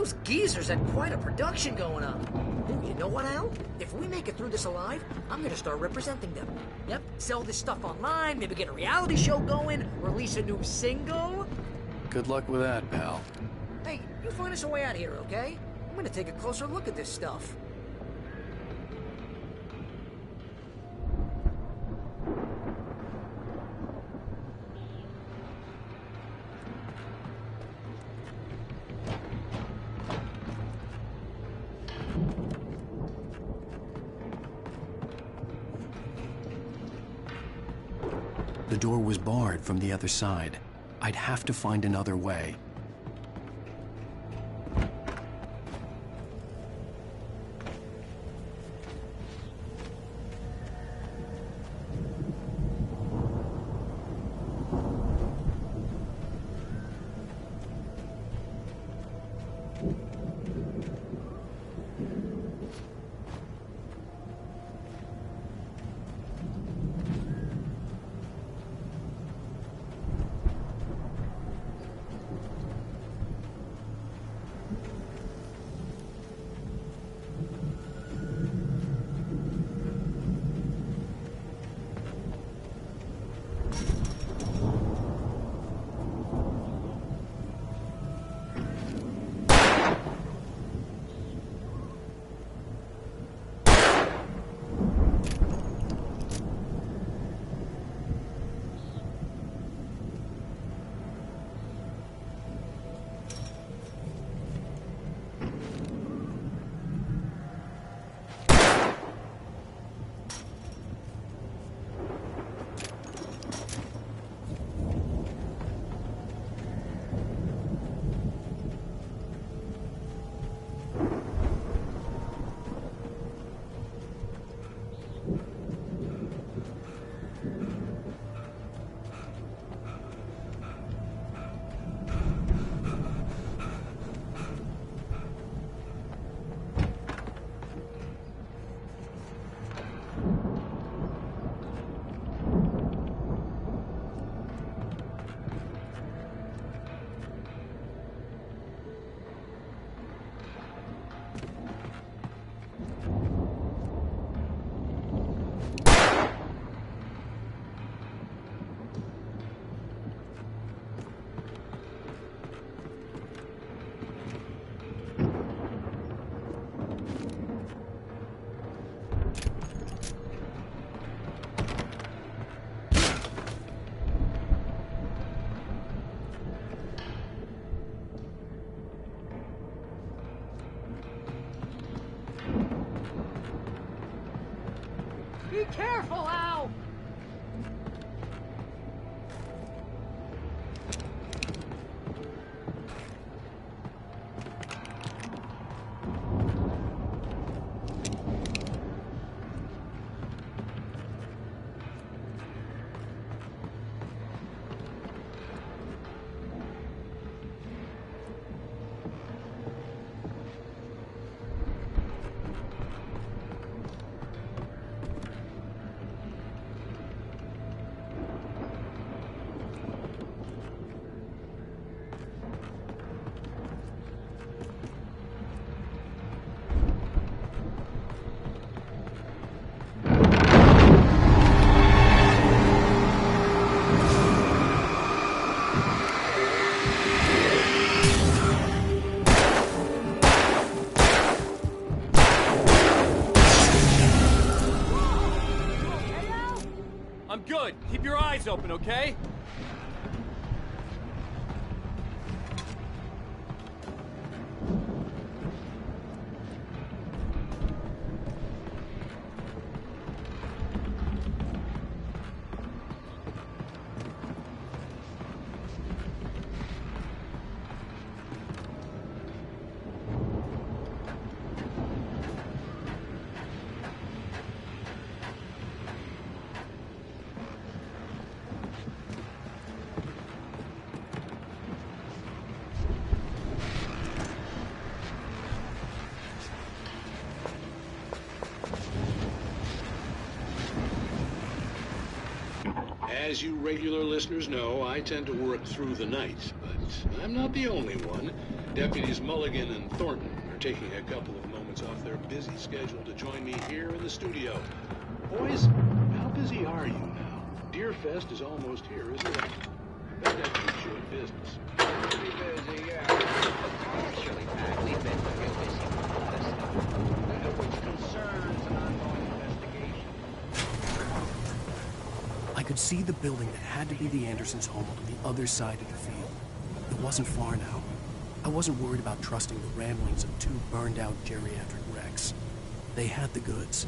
Those geezers had quite a production going on. Ooh, you know what, Al? If we make it through this alive, I'm gonna start representing them. Yep, sell this stuff online, maybe get a reality show going, release a new single. Good luck with that, pal. Hey, you find us a way out of here, okay? I'm gonna take a closer look at this stuff. The door was barred from the other side. I'd have to find another way. Be careful, Al! I'm good. Keep your eyes open, okay? As you regular listeners know, I tend to work through the night, but I'm not the only one. Deputies Mulligan and Thornton are taking a couple of moments off their busy schedule to join me here in the studio. Boys, how busy are you now? Deerfest is almost here, isn't it? I bet that keeps you in business. Pretty busy, yeah. Actually, Pat, we've been real busy with a lot of stuff, which concerns an ongoing investigation. I could see the building that had to be the Andersons' home on the other side of the field. It wasn't far now. I wasn't worried about trusting the ramblings of two burned-out geriatric wrecks. They had the goods.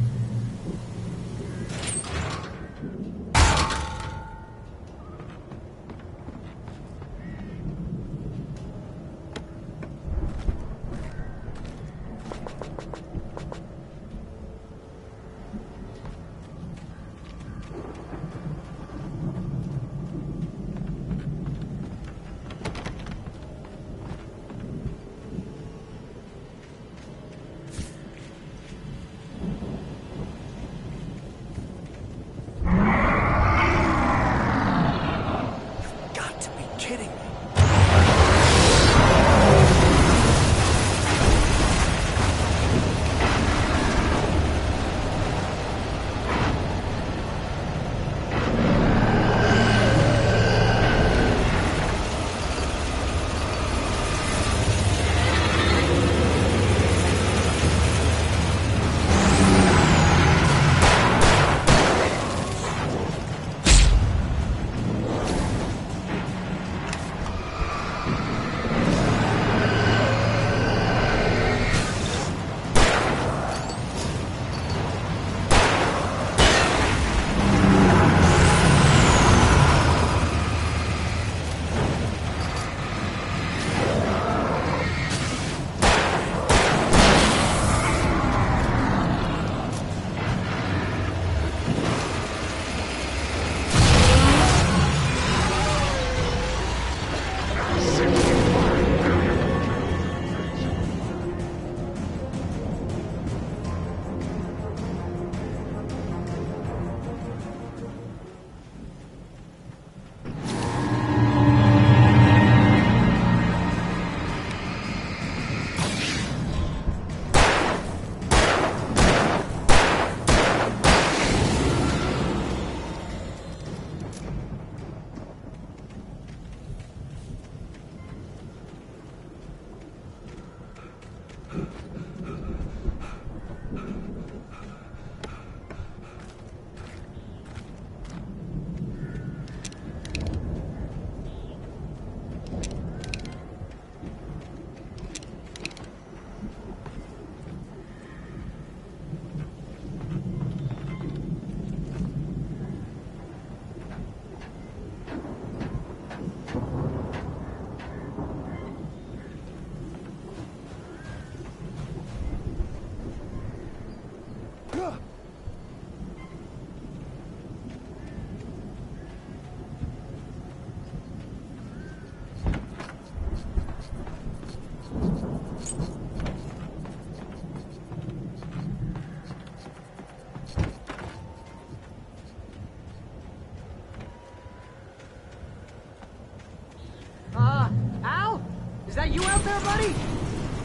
Al? Is that you out there, buddy?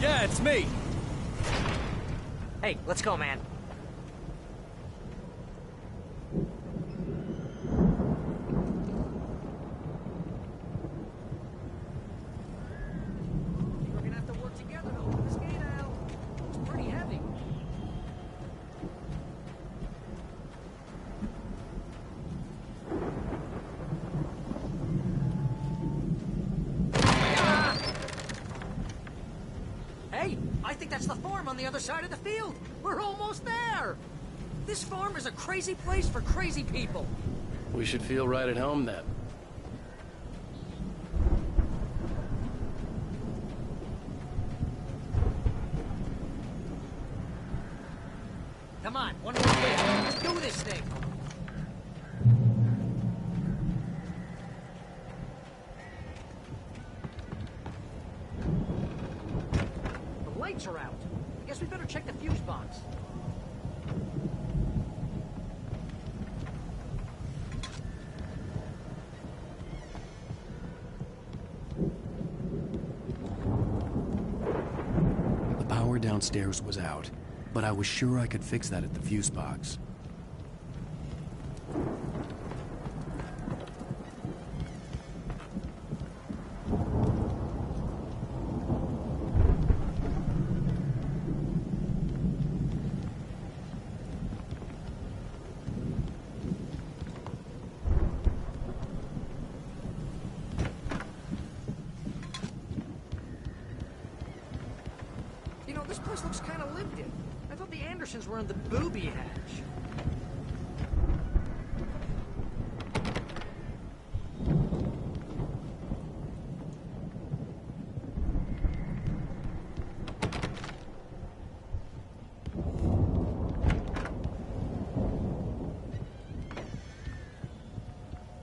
Yeah, it's me. Hey, let's go, man. We're gonna have to work together to open this gate, Al. It's pretty heavy. Hey, I think that's the farm on the other side of the field. We're almost there. This farm is a crazy place for crazy people. We should feel right at home then. Come on, one more hit. Let's do this thing. The lights are out. I guess we better check the fuse box. downstairs was out, but I was sure I could fix that at the fuse box. You know, this place looks kind of lived in. I thought the Andersons were in the booby hatch.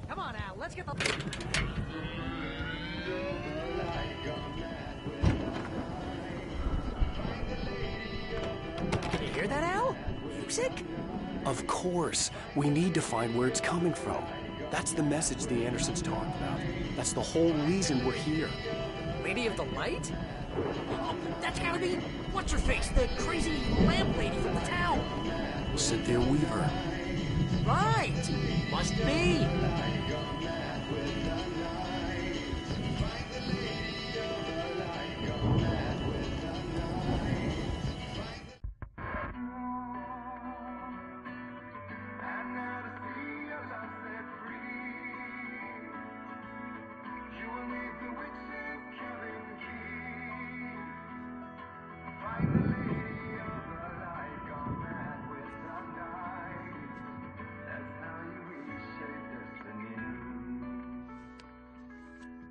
Come on, Al, let's get the... Can you hear that, Al? Music? Of course. We need to find where it's coming from. That's the message the Andersons talked about. That's the whole reason we're here. Lady of the Light? Oh, that's gotta be... What's-her-face? The crazy lamp lady from the town. Cynthia Weaver. Right! Must be!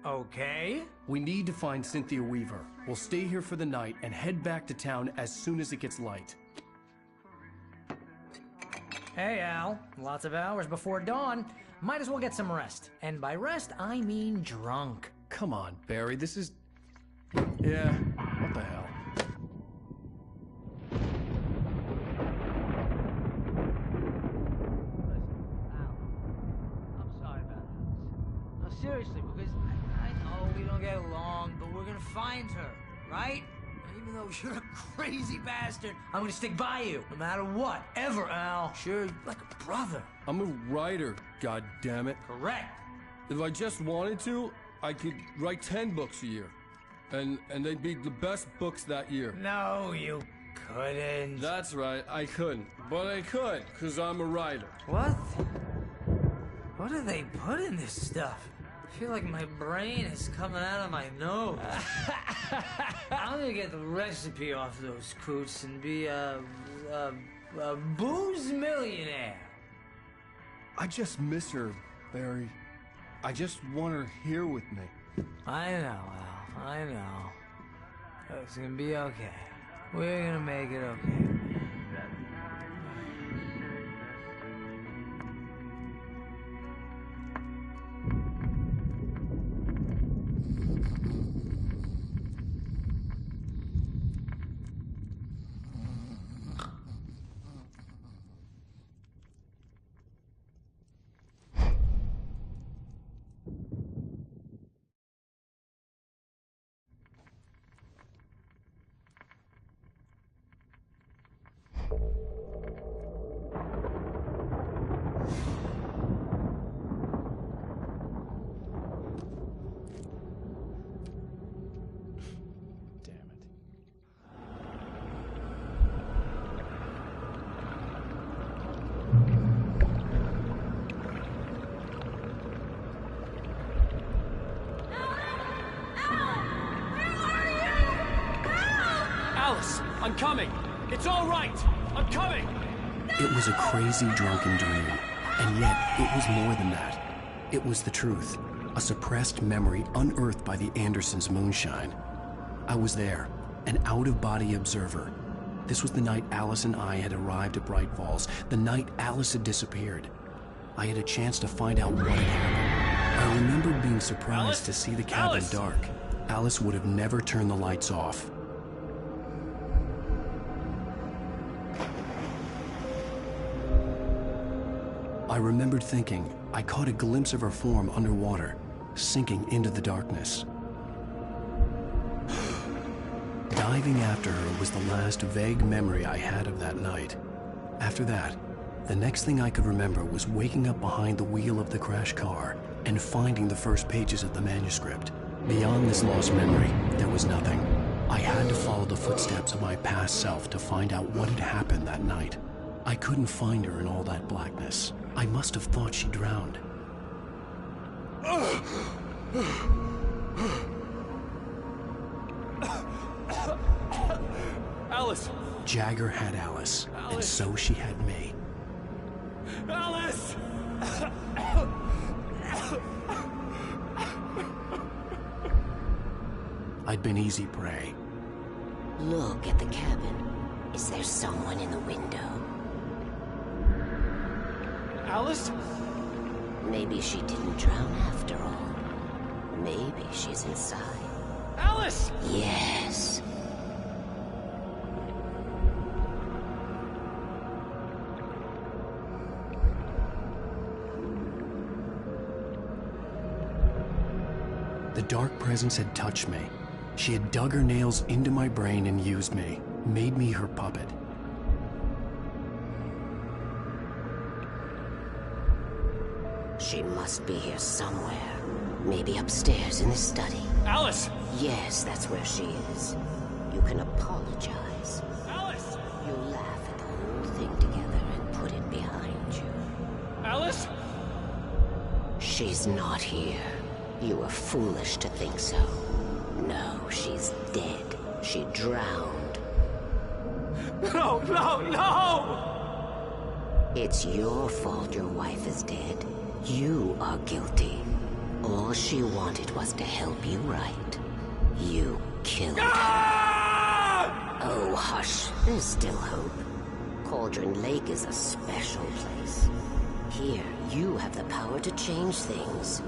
Okay. We need to find Cynthia Weaver. We'll stay here for the night and head back to town as soon as it gets light. Hey, Al. Lots of hours before dawn. Might as well get some rest. And by rest, I mean drunk. Come on, Barry, this is... Yeah, what the hell? I'm sorry about this. No, seriously, because I know we don't get along, but we're gonna find her, right? Even though you're a crazy bastard, I'm gonna stick by you, no matter what, ever, Al. Sure, like a brother. I'm a writer, goddammit. Correct. If I just wanted to, I could write 10 books a year. And they'd be the best books that year. No, you couldn't. That's right, I couldn't. But I could, because I'm a writer. What? What do they put in this stuff? I feel like my brain is coming out of my nose. I'm gonna get the recipe off those coots and be a booze millionaire. I just miss her, Barry. I just want her here with me. I know, Al. I know. It's gonna be okay. We're gonna make it okay. Alice, I'm coming. It's all right. I'm coming. It was a crazy drunken dream, and yet it was more than that. It was the truth, a suppressed memory unearthed by the Andersons' moonshine. I was there, an out-of-body observer. This was the night Alice and I had arrived at Bright Falls, the night Alice had disappeared. I had a chance to find out what had happened. I remembered being surprised to see the cabin dark. Alice would have never turned the lights off. I remembered thinking I caught a glimpse of her form underwater, sinking into the darkness. Diving after her was the last vague memory I had of that night. After that, the next thing I could remember was waking up behind the wheel of the crashed car and finding the first pages of the manuscript. Beyond this lost memory, there was nothing. I had to follow the footsteps of my past self to find out what had happened that night. I couldn't find her in all that blackness. I must have thought she drowned. Alice! Jagger had Alice, and so she had me. Alice! I'd been easy prey. Look at the cabin. Is there someone in the window? Alice? Maybe she didn't drown after all. Maybe she's inside. Alice! Yes. The dark presence had touched me. She had dug her nails into my brain and used me, made me her puppet. She must be here somewhere. Maybe upstairs in the study. Alice! Yes, that's where she is. You can apologize. Alice! You laugh at the whole thing together and put it behind you. Alice? She's not here. You were foolish to think so. No, she's dead. She drowned. No, no, no! It's your fault your wife is dead. You are guilty. All she wanted was to help you right. You killed her. Oh, hush. There's still hope. Cauldron Lake is a special place. Here, you have the power to change things.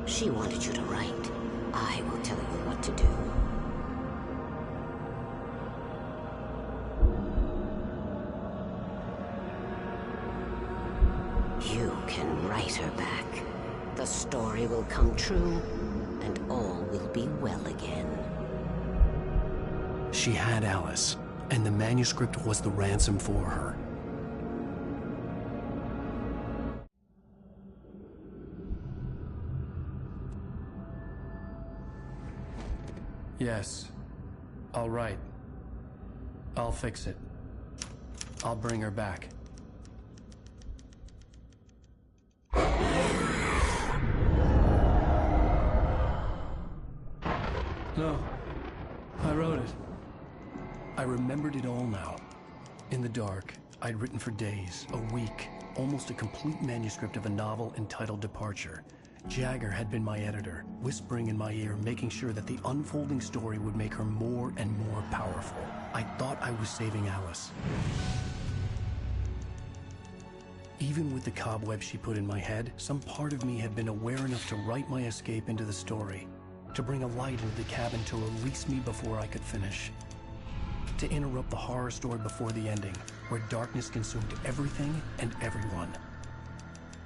She wanted you to write. I will tell you what to do. You can write her back. The story will come true, and all will be well again. She had Alice, and the manuscript was the ransom for her. Yes. All right. I'll fix it. I'll bring her back. No. I wrote it. I remembered it all now. In the dark, I'd written for days, a week, almost a complete manuscript of a novel entitled Departure. Jagger had been my editor, whispering in my ear, making sure that the unfolding story would make her more and more powerful. I thought I was saving Alice. Even with the cobweb she put in my head, some part of me had been aware enough to write my escape into the story, to bring a light into the cabin to release me before I could finish, to interrupt the horror story before the ending, where darkness consumed everything and everyone.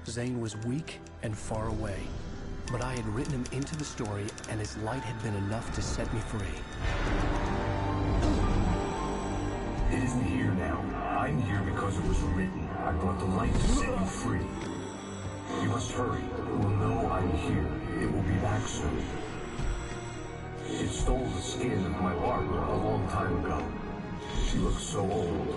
Zane was weak and far away, but I had written him into the story, and his light had been enough to set me free. It isn't here now. I'm here because it was written. I brought the light to set you free. You must hurry. It will know I'm here. It will be back soon. It stole the skin of my Barbara a long time ago. She looks so old.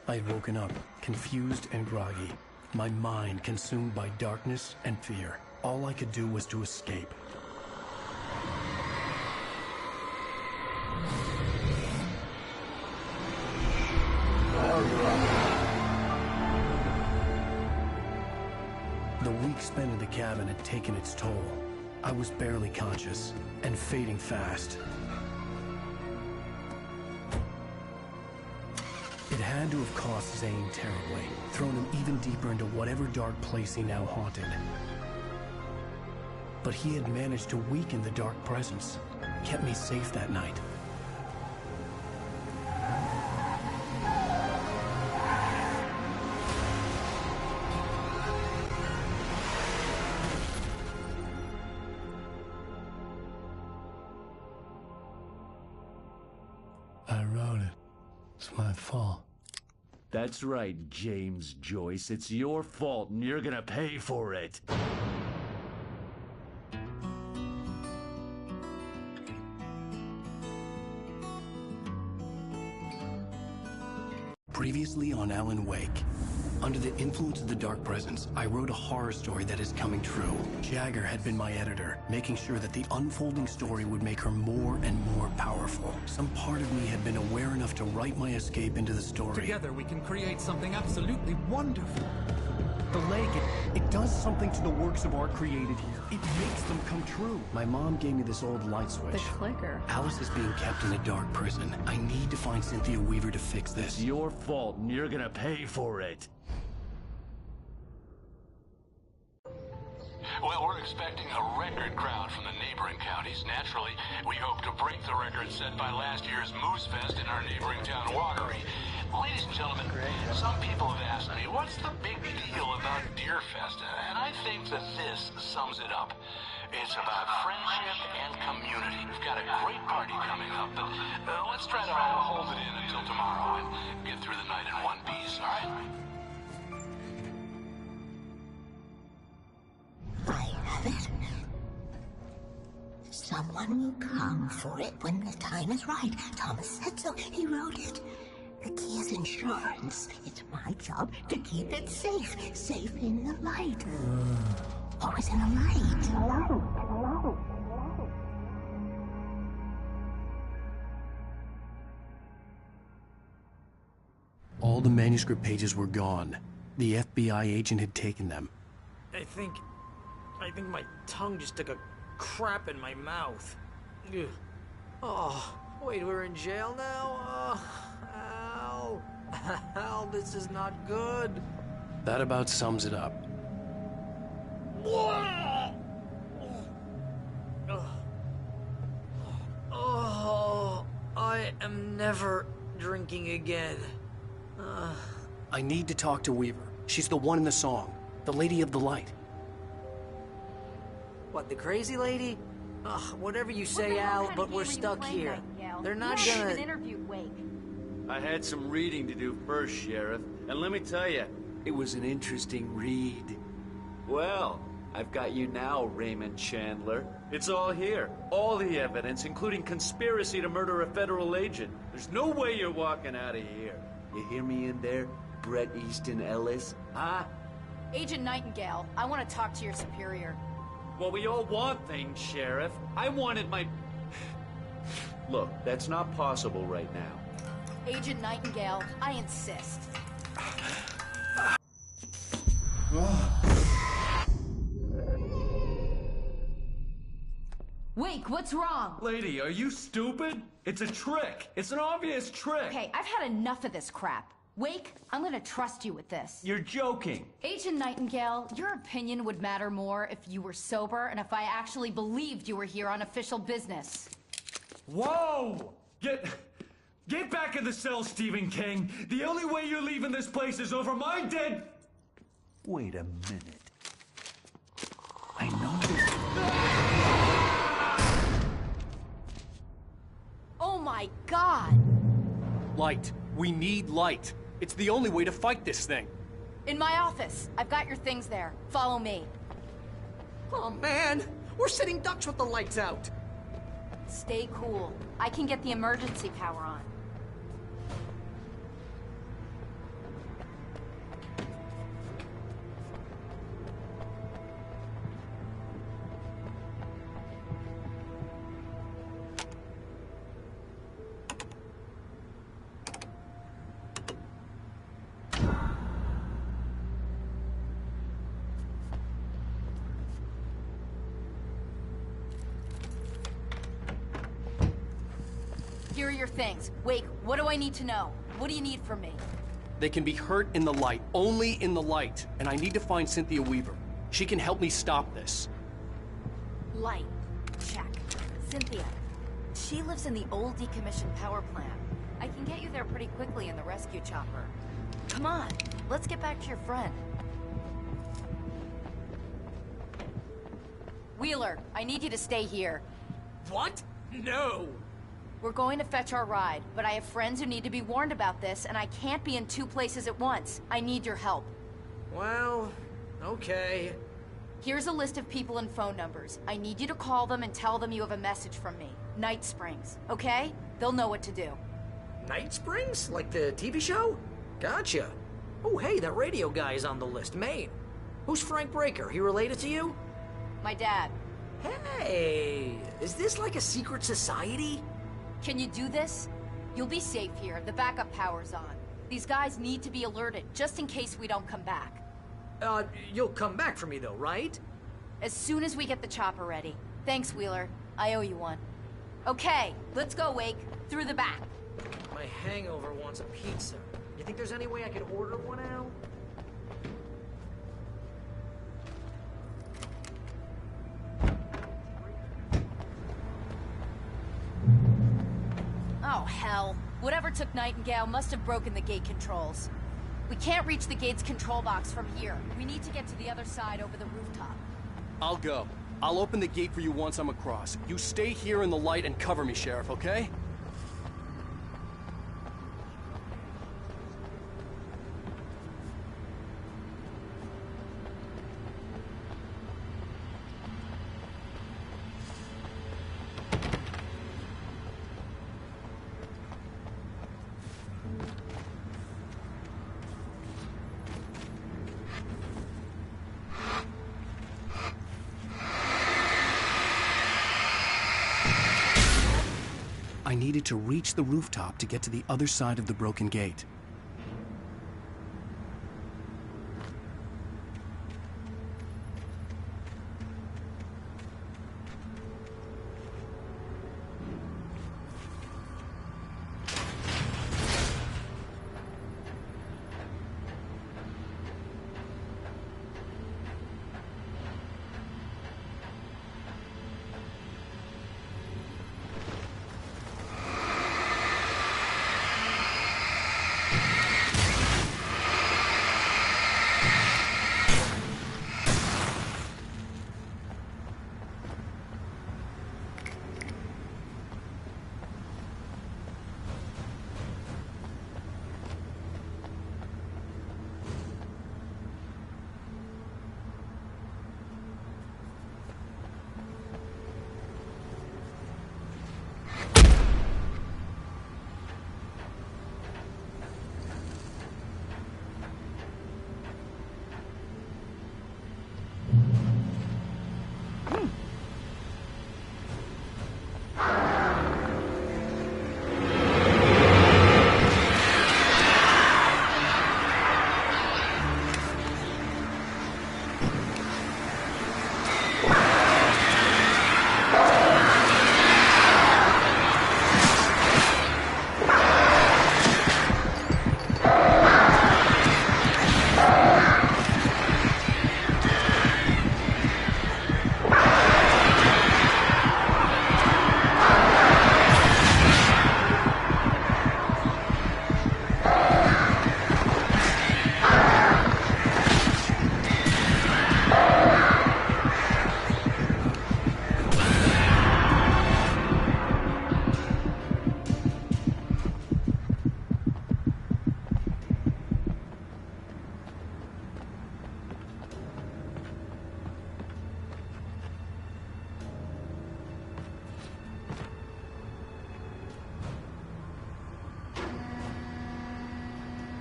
I had woken up, confused and groggy, my mind consumed by darkness and fear. All I could do was to escape. The week spent in the cabin had taken its toll. I was barely conscious, and fading fast. It had to have cost Zane terribly, thrown him even deeper into whatever dark place he now haunted. But he had managed to weaken the dark presence, kept me safe that night. It's my fault. That's right, James Joyce. It's your fault, and you're gonna pay for it. Previously on Alan Wake. Under the influence of the Dark Presence, I wrote a horror story that is coming true. Jagger had been my editor, making sure that the unfolding story would make her more and more powerful. Some part of me had been aware enough to write my escape into the story. Together we can create something absolutely wonderful. The leg, it does something to the works of art created here. It makes them come true. My mom gave me this old light switch. The clicker. Alice is being kept in a dark prison. I need to find Cynthia Weaver to fix this. It's your fault, and you're gonna pay for it. Well, we're expecting a record crowd from the neighboring counties. Naturally, we hope to break the record set by last year's Moose Fest in our neighboring town, Watery. Ladies and gentlemen, some people have asked me, what's the big deal about Deer Fest? And I think that this sums it up. It's about friendship and community. We've got a great party coming up, but let's try to hold it in until tomorrow and get through the night in one piece, all right? I have it. Someone will come for it when the time is right. Thomas said so. He wrote it. The key is insurance. It's my job to keep it safe. Safe in the light. Always in the light. All the manuscript pages were gone. The FBI agent had taken them. I think my tongue just took a crap in my mouth. Ugh. Oh, wait, we're in jail now? Al. Al, this is not good. That about sums it up. Oh, I am never drinking again. I need to talk to Weaver. She's the one in the song. The Lady of the Light. What, the crazy lady? Ugh, whatever you say, Al, but we're stuck here. They're not gonna... interviewed Wake. I had some reading to do first, Sheriff, and let me tell you, it was an interesting read. Well, I've got you now, Raymond Chandler. It's all here. All the evidence, including conspiracy to murder a federal agent. There's no way you're walking out of here. You hear me in there, Bret Easton Ellis? Huh? Agent Nightingale, I want to talk to your superior. Well, we all want things, Sheriff. I wanted my... Look, that's not possible right now. Agent Nightingale, I insist. Wake, what's wrong? Lady, are you stupid? It's a trick. It's an obvious trick. Okay, I've had enough of this crap. Wake, I'm gonna trust you with this. You're joking. Agent Nightingale, your opinion would matter more if you were sober and if I actually believed you were here on official business. Whoa! Get back in the cell, Stephen King. The only way you're leaving this place is over my dead... Wait a minute. I know this... Oh my God! Light. We need light. It's the only way to fight this thing. In my office. I've got your things there. Follow me. Oh man, we're sitting ducks with the lights out. Stay cool. I can get the emergency power on. Here are your things. Wake, what do I need to know? What do you need from me? They can be hurt in the light, only in the light. And I need to find Cynthia Weaver. She can help me stop this. Light. Check. Cynthia. She lives in the old decommissioned power plant. I can get you there pretty quickly in the rescue chopper. Come on, let's get back to your friend. Wheeler, I need you to stay here. What? No! We're going to fetch our ride, but I have friends who need to be warned about this, and I can't be in 2 places at once. I need your help. Well, okay. Here's a list of people and phone numbers. I need you to call them and tell them you have a message from me. Night Springs, okay? They'll know what to do. Night Springs? Like the TV show? Gotcha. Oh, hey, that radio guy is on the list, Maine. Who's Frank Breaker? He related to you? My dad. Hey, is this like a secret society? Can you do this? You'll be safe here. The backup power's on. These guys need to be alerted, just in case we don't come back. You'll come back for me though, right? As soon as we get the chopper ready. Thanks, Wheeler. I owe you one. Okay, let's go, Wake. Through the back. My hangover wants a pizza. You think there's any way I could order one out? Oh, hell. Whatever took Nightingale must have broken the gate controls. We can't reach the gate's control box from here. We need to get to the other side over the rooftop. I'll go. I'll open the gate for you once I'm across. You stay here in the light and cover me, Sheriff, okay? I needed to reach the rooftop to get to the other side of the broken gate.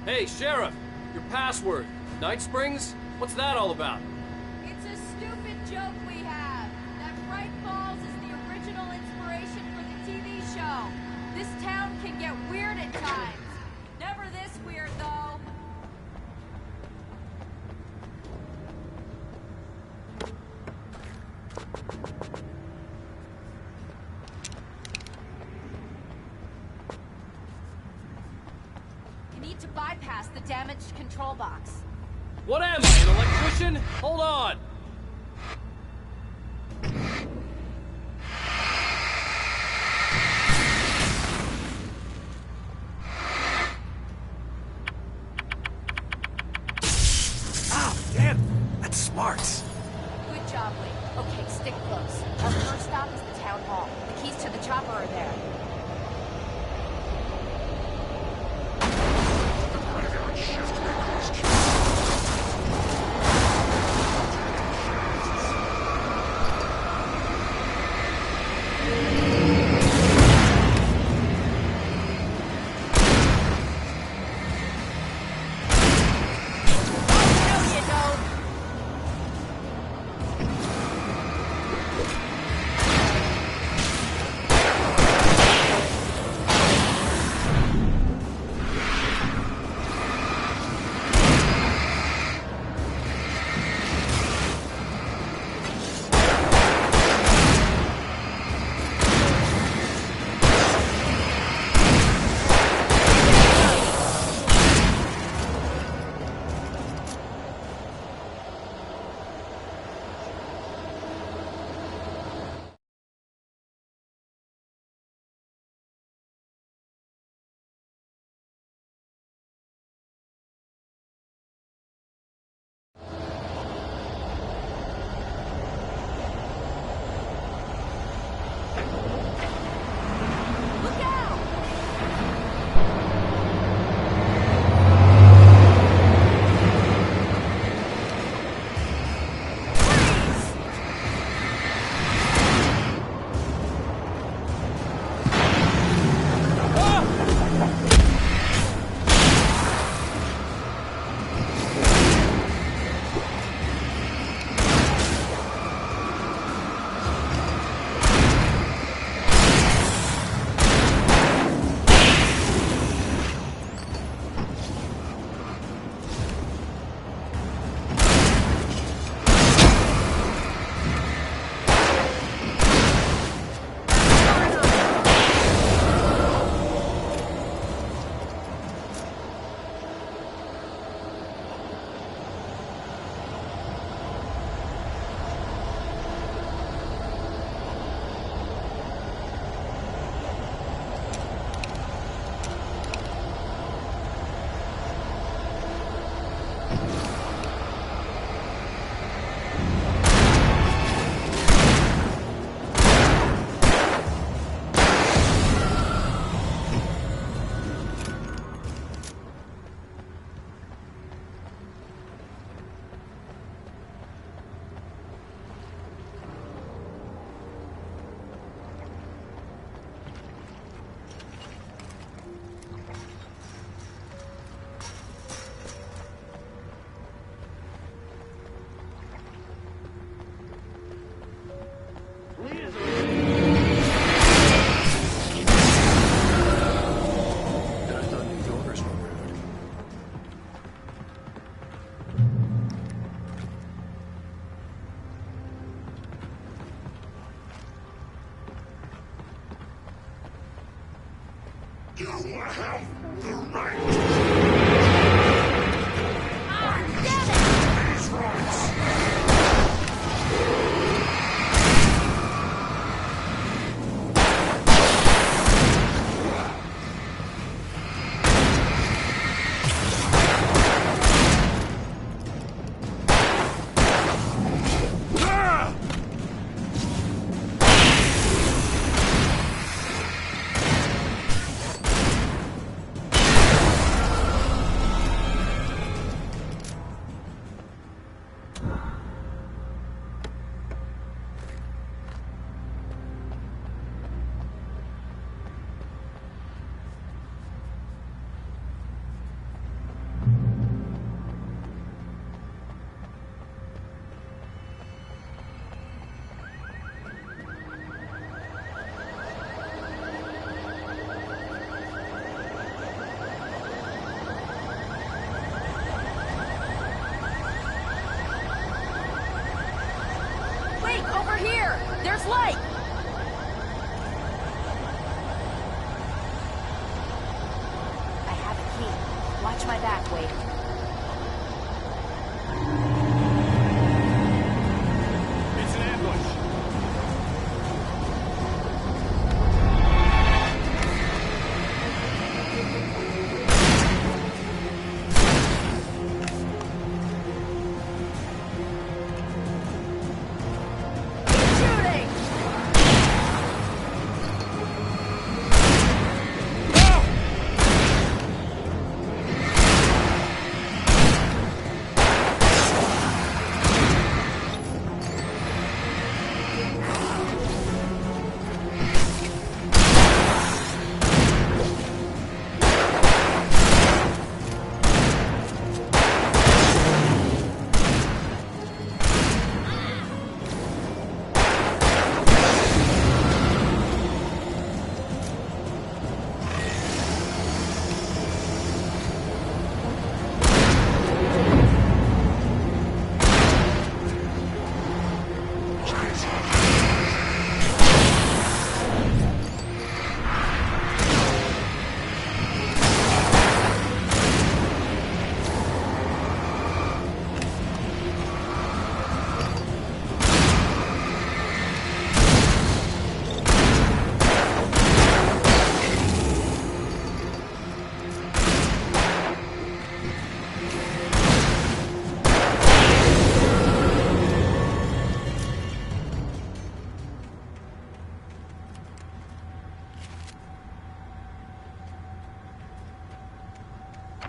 Hey, Sheriff! Your password. Night Springs? What's that all about? It's a stupid joke we have. That Bright Falls is the original inspiration for the TV show. This town can get weird at times. Never this weird, though. You need to bypass the damaged control box. What am I, an electrician? Hold on! Ow, damn! That's smart! Good job, Lee. Okay, stick close. Our first stop is the town hall. The keys to the chopper are there. I thought New Yorkers were rude. You have the right. These rights. Wait, over here! There's light! I have a key. Watch my back, Wade. It's an ambush. Shooting!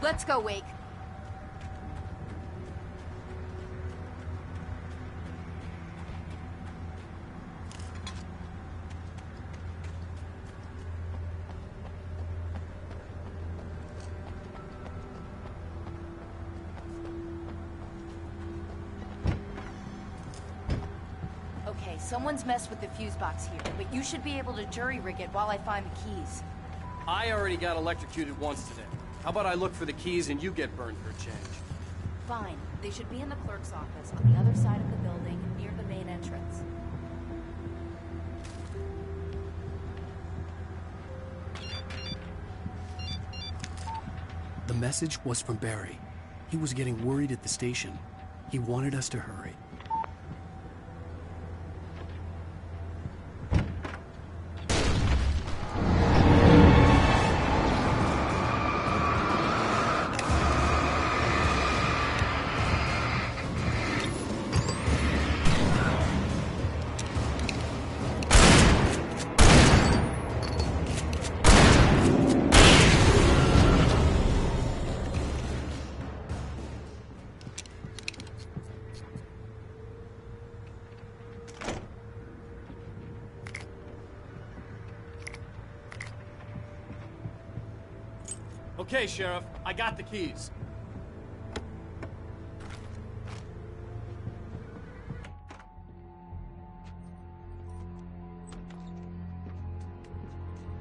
Let's go, Wake. Okay, someone's messed with the fuse box here, but you should be able to jury-rig it while I find the keys. I already got electrocuted once today. How about I look for the keys and you get burned for a change? Fine. They should be in the clerk's office on the other side of the building, near the main entrance. The message was from Barry. He was getting worried at the station. He wanted us to hurry. Okay, Sheriff, I got the keys.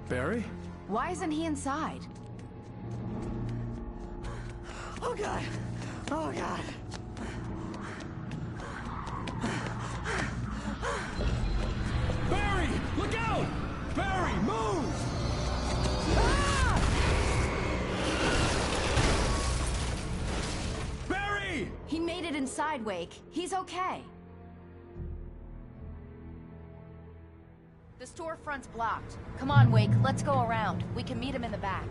Barry? Why isn't he inside? Oh, God. Oh, God. Barry! Look out! Barry, move! Barry! He made it inside, Wake. He's okay. The storefront's blocked. Come on, Wake. Let's go around. We can meet him in the back.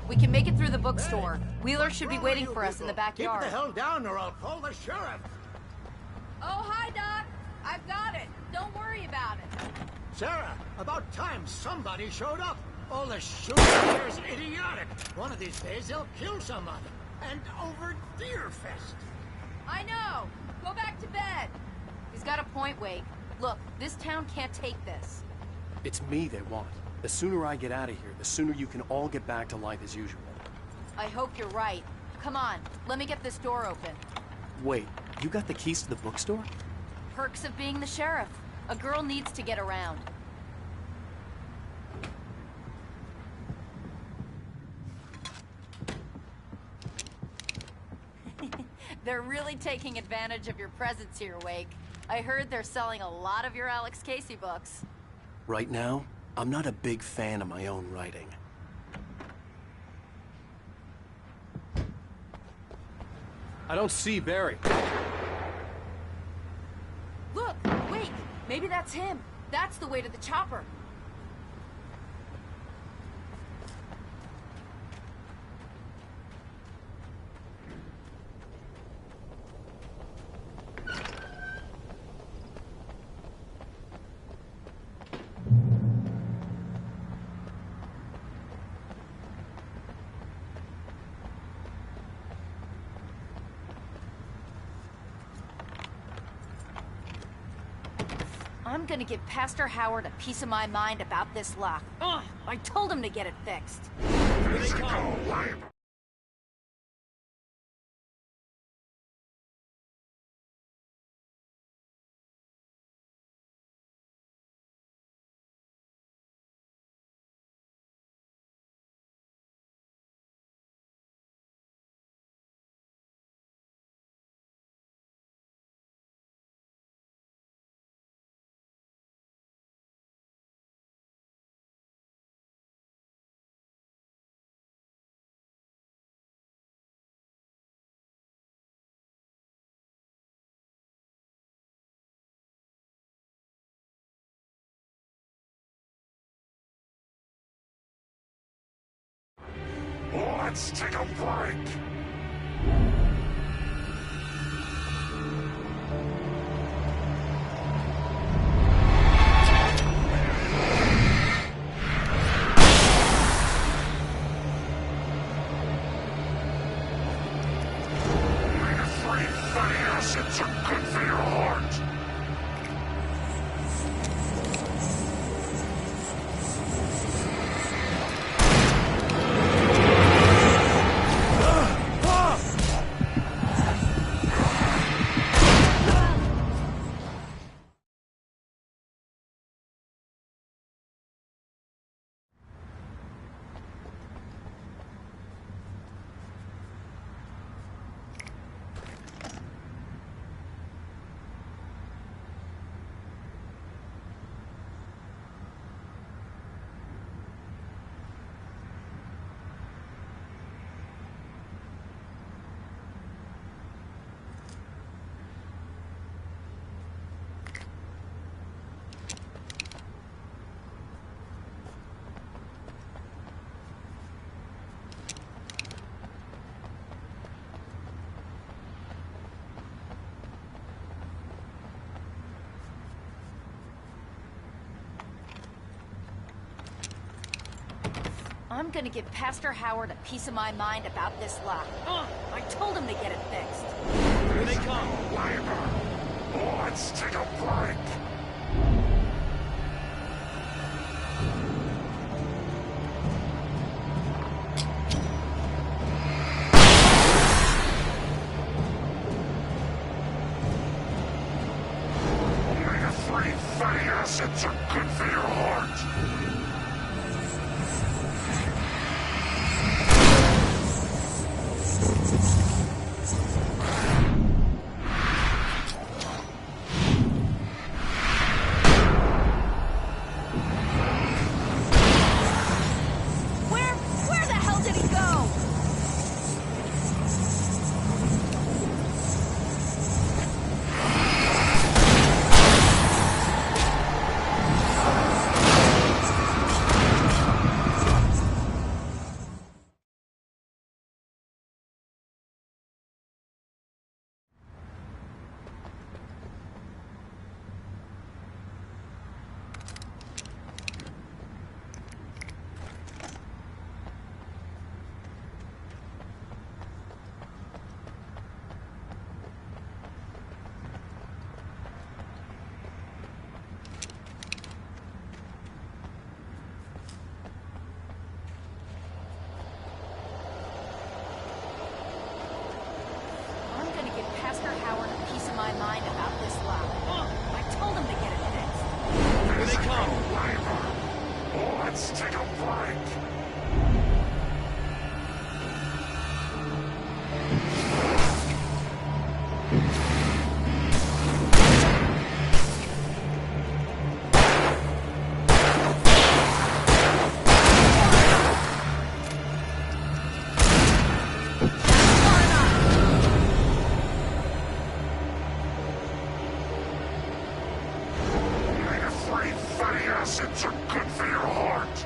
We can make it through the bookstore. Wheeler should be waiting for us in the backyard. Keep the hell down or I'll call the sheriff. Oh, hi, Doc. I've got it. Don't worry about it. Sarah, about time somebody showed up. All the shooting here is idiotic. One of these days they'll kill somebody. And over Deerfest. I know. Go back to bed. He's got a point, Wake. Look, this town can't take this. It's me they want. The sooner I get out of here, the sooner you can all get back to life as usual. I hope you're right. Come on, let me get this door open. Wait, you got the keys to the bookstore? Perks of being the sheriff. A girl needs to get around. They're really taking advantage of your presence here, Wake. I heard they're selling a lot of your Alex Casey books. Right now, I'm not a big fan of my own writing. I don't see Barry. Look, Wake! Maybe that's him. That's the way to the chopper. I'm gonna give Pastor Howard a piece of my mind about this lock. Ugh, I told him to get it fixed. Let's take a break. Omega-3 fatty acids are good for your heart. I'm gonna give Pastor Howard a piece of my mind about this lock. I told him to get it fixed. Here they come. Let's take a break. Omega-3 fatty acids are good for your heart. Where the hell did he go? I'm gonna give Pastor Howard a piece of my mind about this lock. I told him to get it fixed. Here they come. Let's take a break. Omega-3 fatty acids are good for your heart.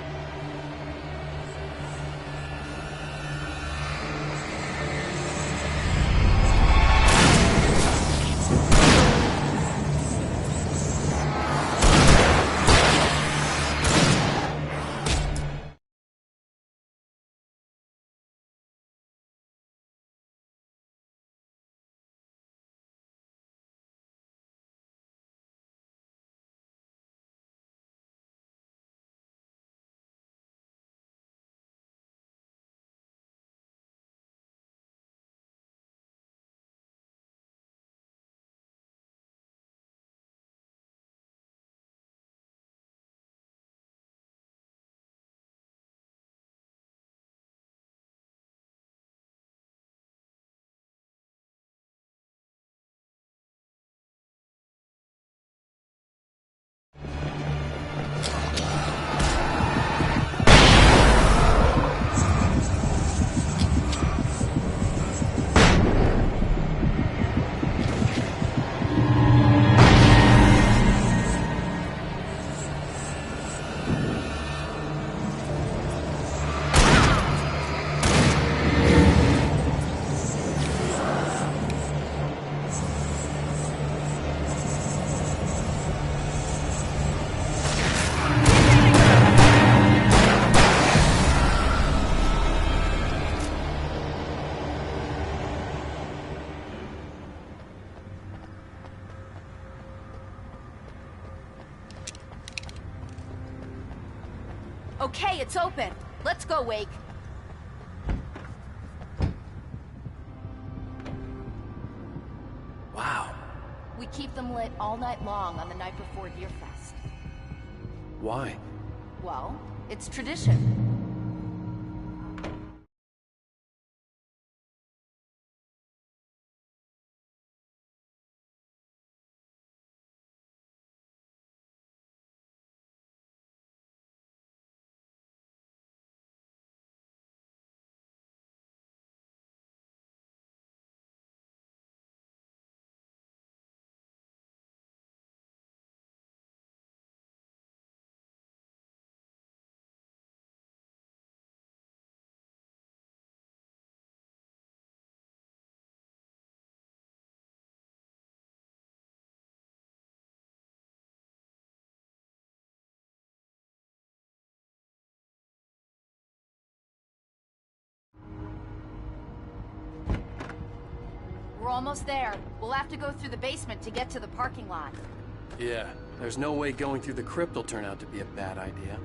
Okay, it's open. Let's go, Wake. Wow. We keep them lit all night long on the night before Deerfest. Why? Well, it's tradition. We're almost there. We'll have to go through the basement to get to the parking lot. Yeah, there's no way going through the crypt will turn out to be a bad idea.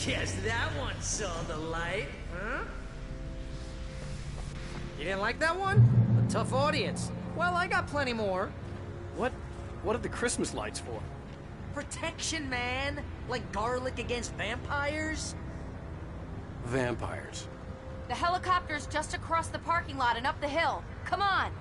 Guess that one saw the light, huh? You didn't like that one? A tough audience. Well, I got plenty more. What are the Christmas lights for? Protection, man. Like garlic against vampires. Vampires. The helicopter's just across the parking lot and up the hill. Come on!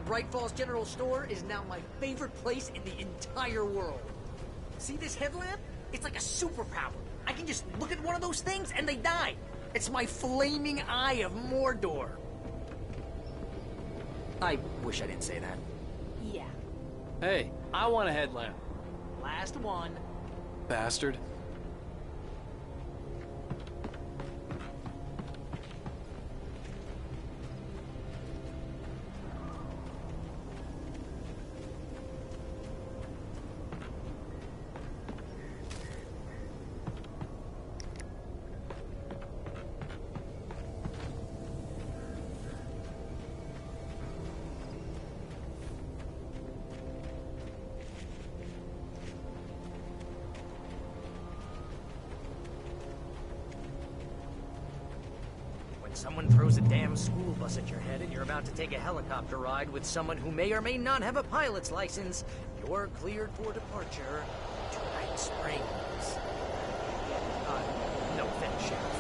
Bright Falls General Store is now my favorite place in the entire world. See this headlamp? It's like a superpower. I can just look at one of those things and they die. It's my flaming eye of Mordor. I wish I didn't say that. Yeah. Hey, I want a headlamp. Last one. Bastard. Someone throws a damn school bus at your head and you're about to take a helicopter ride with someone who may or may not have a pilot's license, you're cleared for departure to Night Springs. No offense, Sheriff.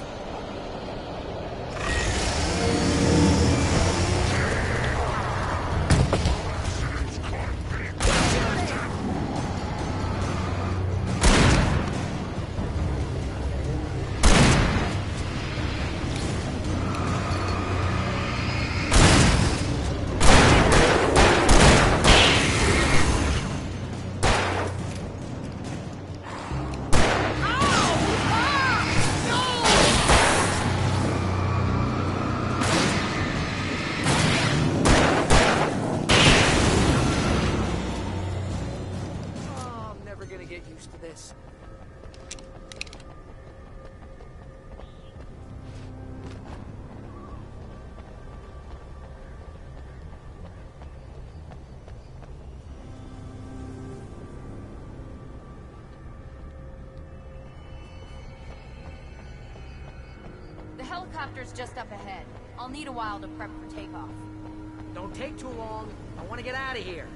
The helicopter's just up ahead. I'll need a while to prep for takeoff. Don't take too long. I want to get out of here.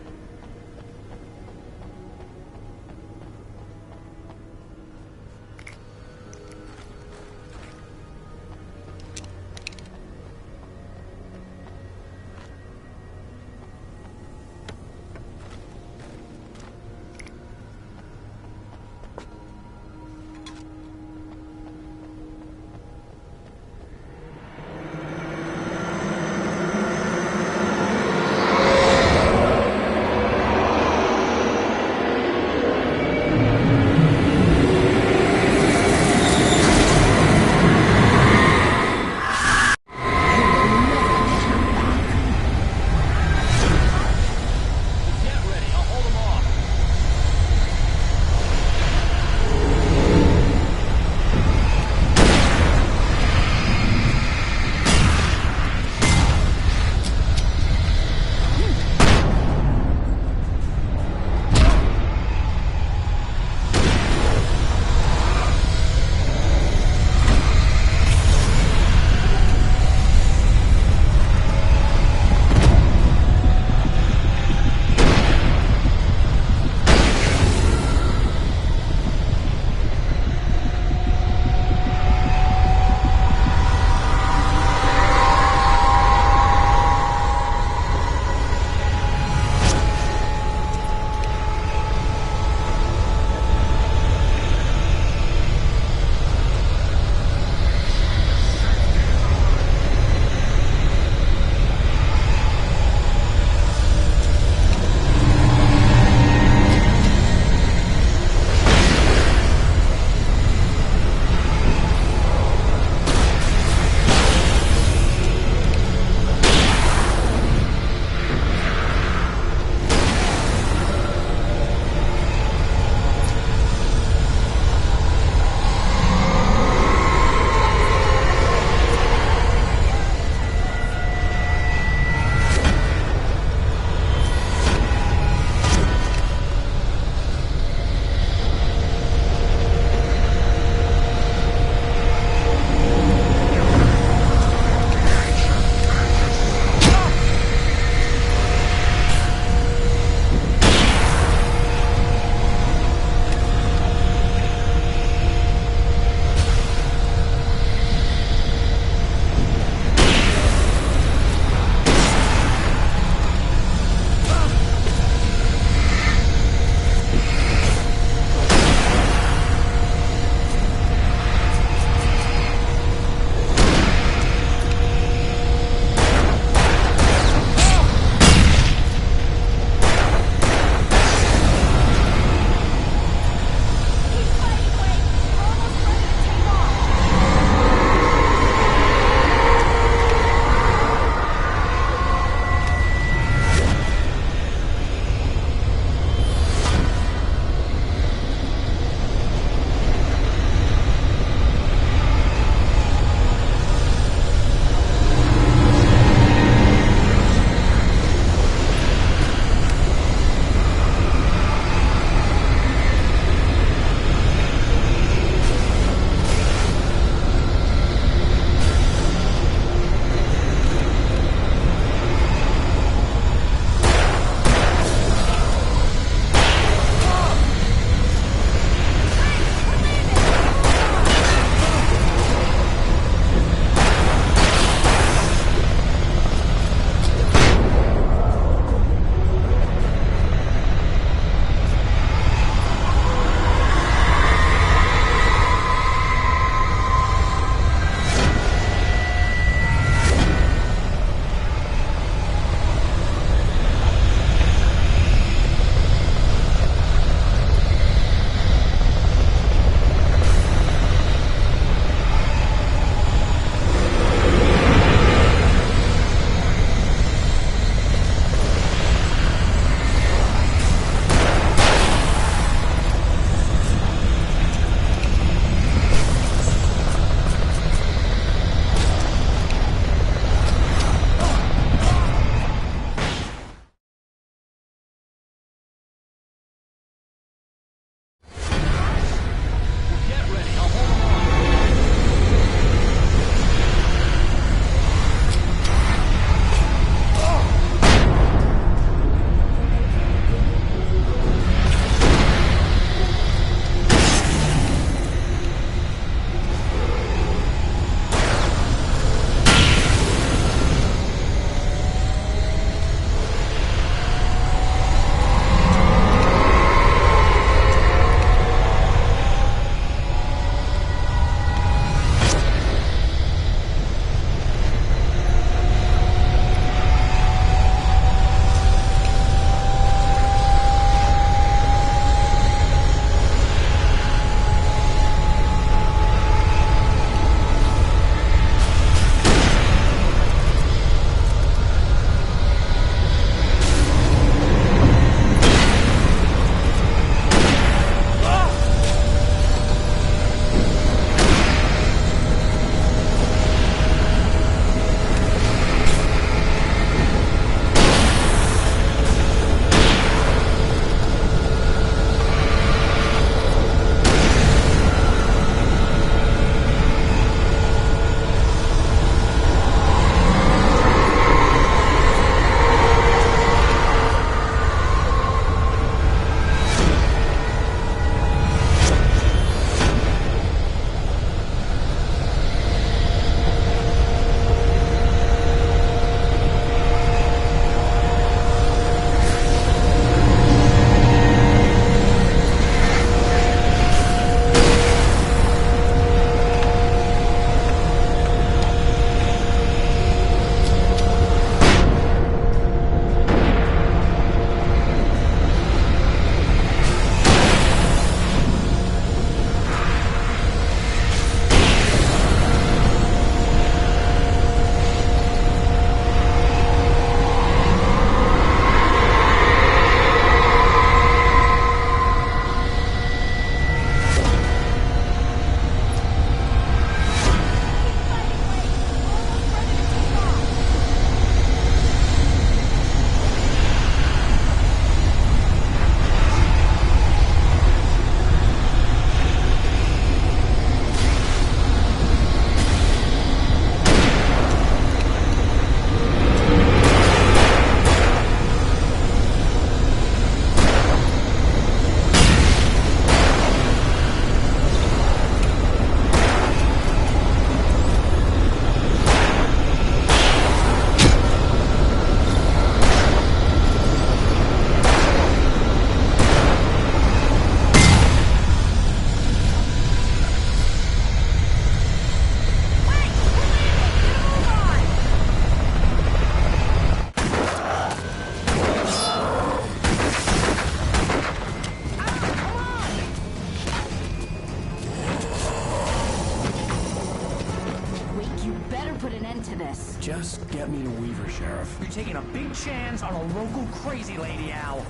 Just get me to Weaver, Sheriff. You're taking a big chance on a local crazy lady, Al.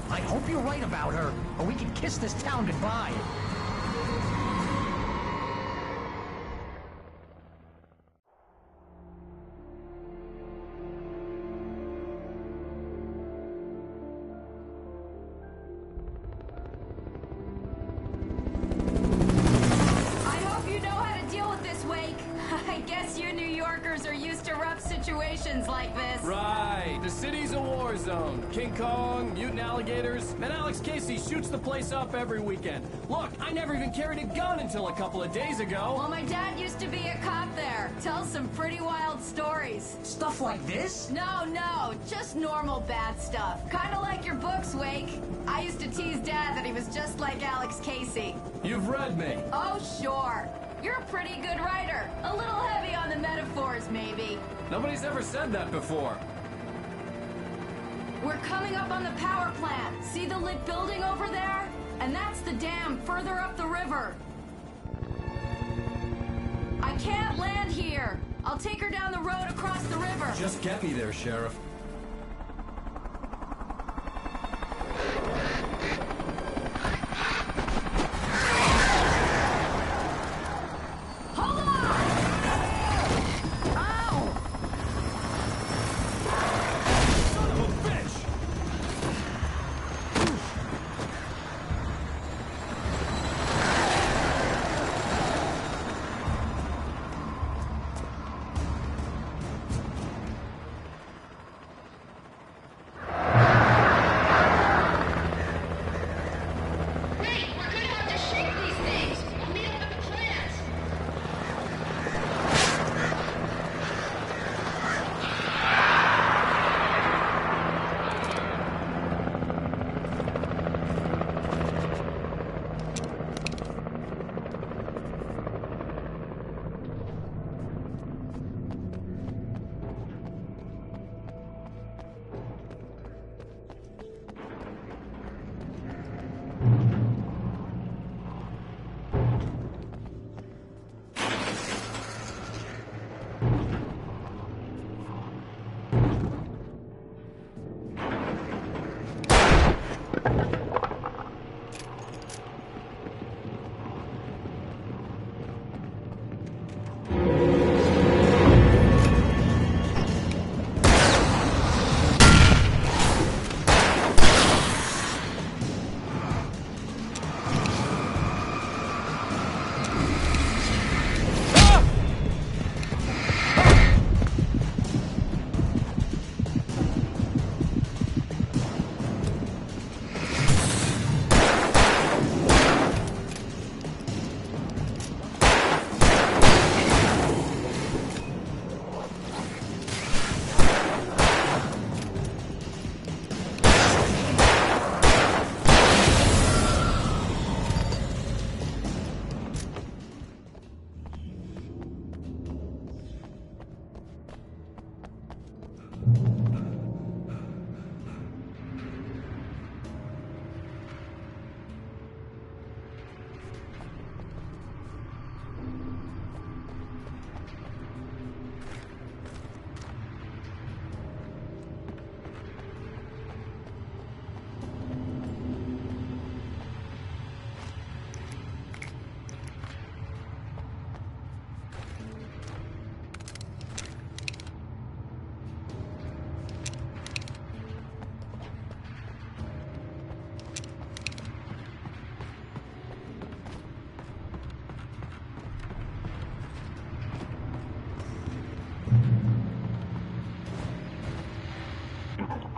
I hope you're right about her, or we can kiss this town goodbye. Like this. Right. The city's a war zone. King Kong, mutant alligators, and Alex Casey shoots the place up every weekend. Look, I never even carried a gun until a couple of days ago. Well, my dad used to be a cop there. Tells some pretty wild stories. Stuff like this? No, just normal bad stuff. Kinda like your books, Wake. I used to tease Dad that he was just like Alex Casey. You've read me. Oh, sure. You're a pretty good writer. A little heavy on the metaphors, maybe. Nobody's ever said that before. We're coming up on the power plant. See the lit building over there? And that's the dam further up the river. I can't land here. I'll take her down the road across the river. Just get me there, Sheriff.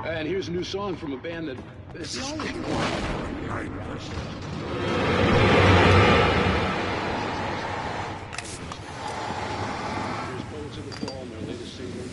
And here's a new song from a band that... It's the only one. Here's Bullets of the Fall and their latest single,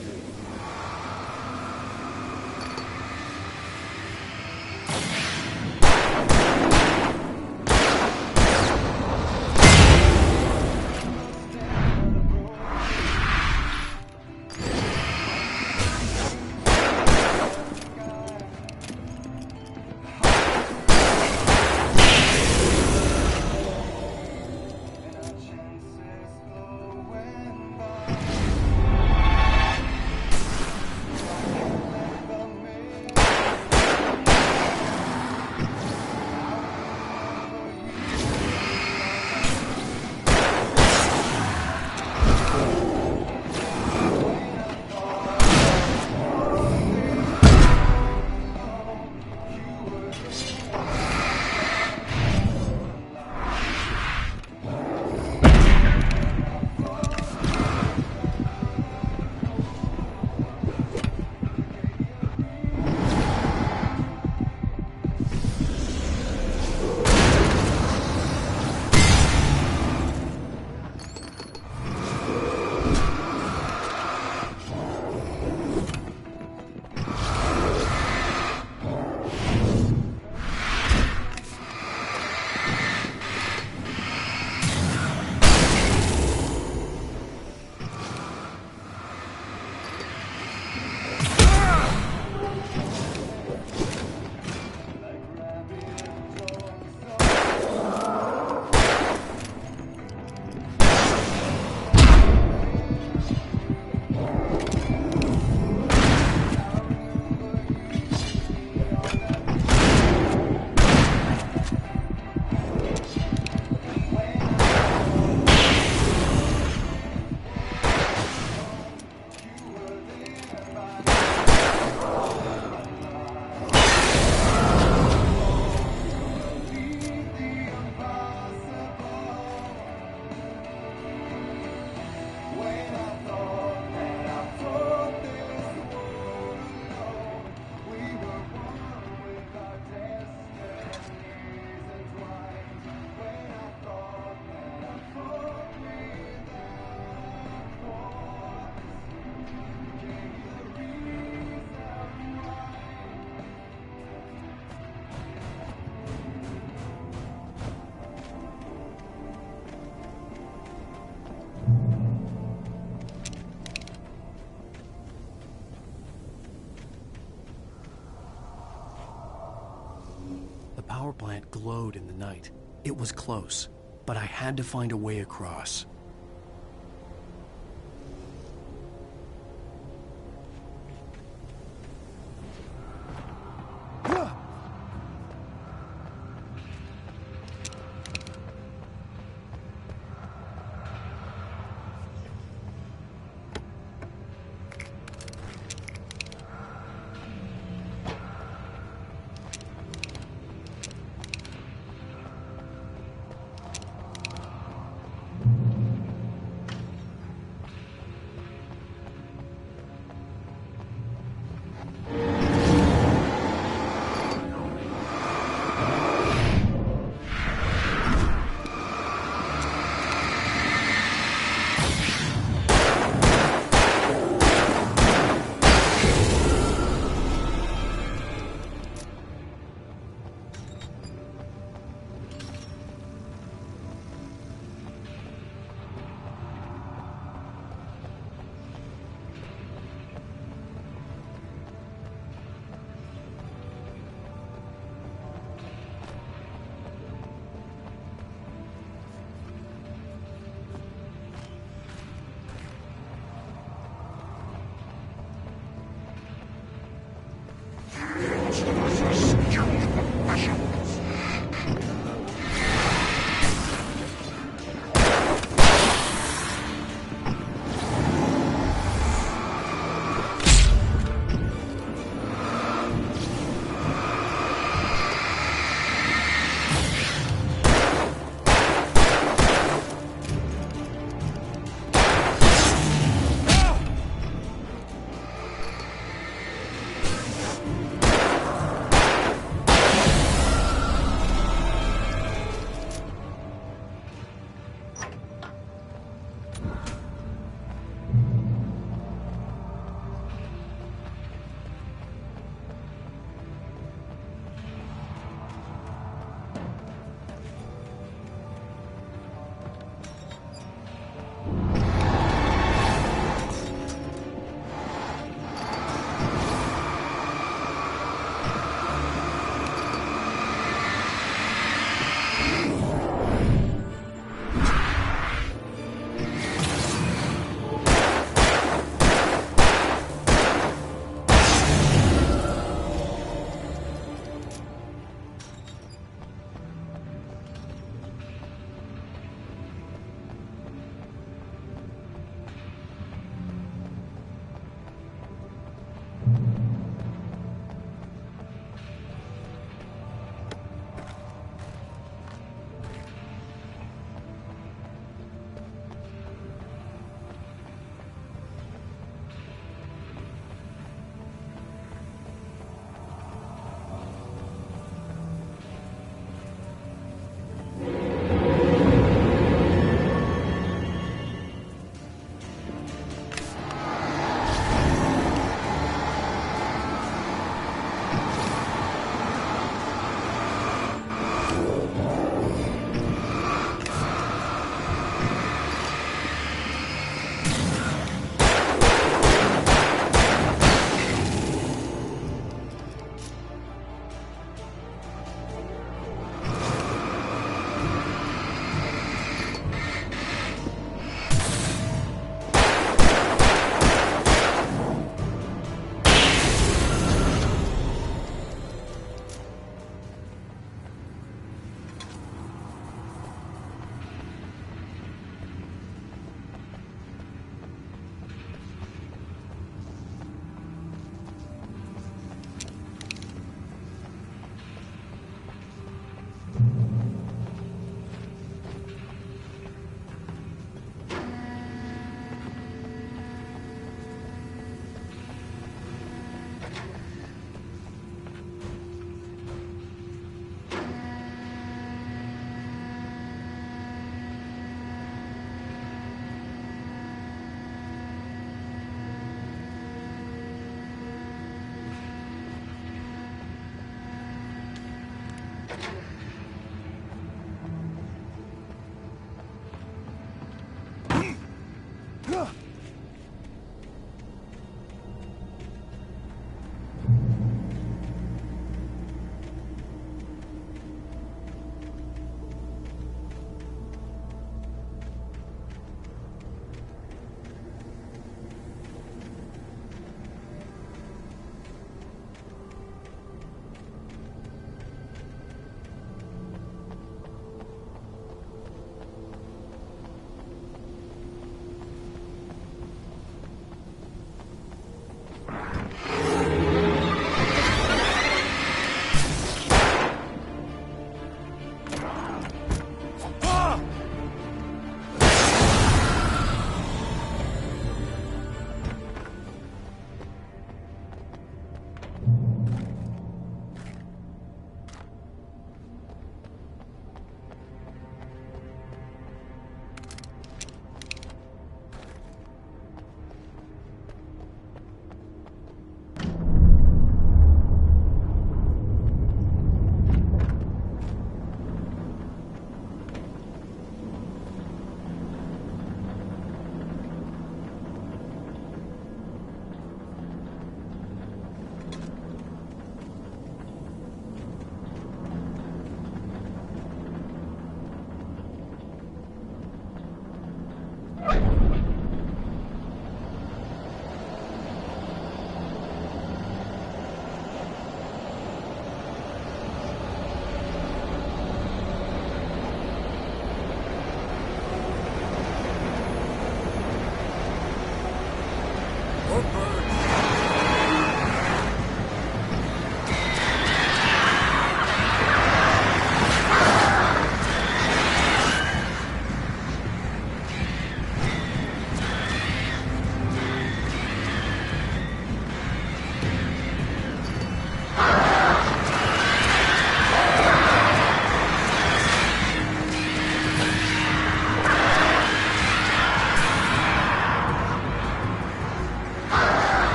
power plant glowed in the night. It was close, but I had to find a way across.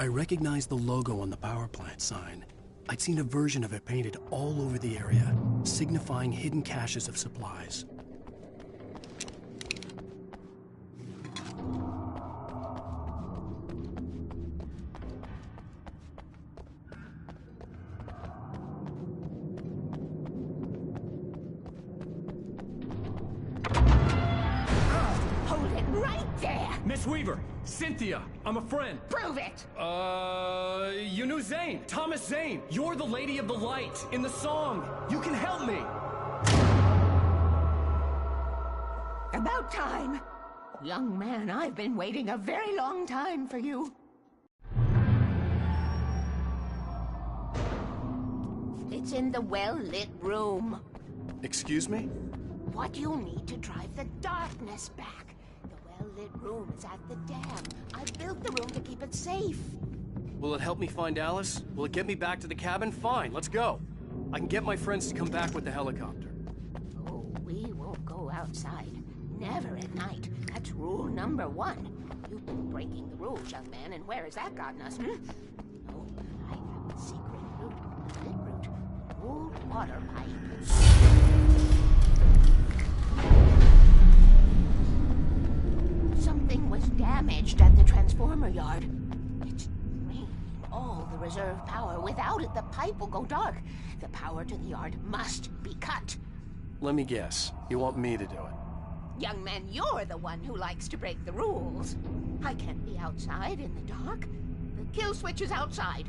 I recognized the logo on the power plant sign. I'd seen a version of it painted all over the area, signifying hidden caches of supplies. Hold it right there! Miss Weaver! Cynthia! I'm a friend! Prove it! You knew Zane! Thomas Zane! You're the Lady of the Light in the song! You can help me! About time! Young man, I've been waiting a very long time for you. It's in the well-lit room. Excuse me? What you need to drive the darkness back. The well-lit room is at the dam. I built the room to keep it safe. Will it help me find Alice? Will it get me back to the cabin? Fine, let's go. I can get my friends to come back with the helicopter. Oh, we won't go outside. Never at night. That's rule number 1. You've been breaking the rules, young man, and where has that gotten us, hmm? Oh, I found the secret route. The lit route. Old water pipe. Something was damaged at the transformer yard. It's draining all the reserve power. Without it, the pipe will go dark. The power to the yard must be cut. Let me guess. You want me to do it? Young man, you're the one who likes to break the rules. I can't be outside in the dark. The kill switch is outside.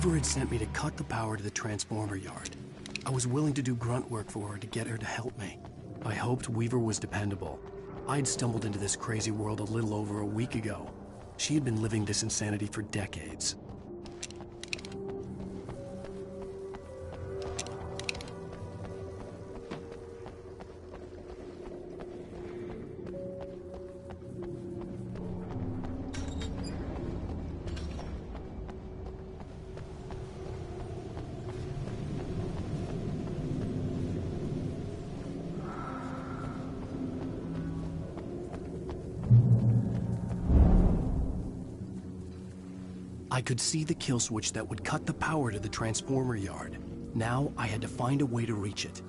Had sent me to cut the power to the transformer yard. I was willing to do grunt work for her to get her to help me. I hoped Weaver was dependable. I'd stumbled into this crazy world a little over a week ago. She had been living this insanity for decades. I could see the kill switch that would cut the power to the transformer yard. Now I had to find a way to reach it.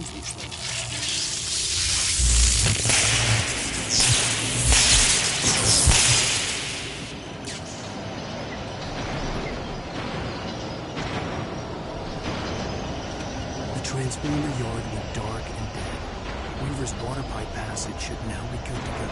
use these things. The transponder yard went dark and dead. Weaver's water pipe passage should now be good to go.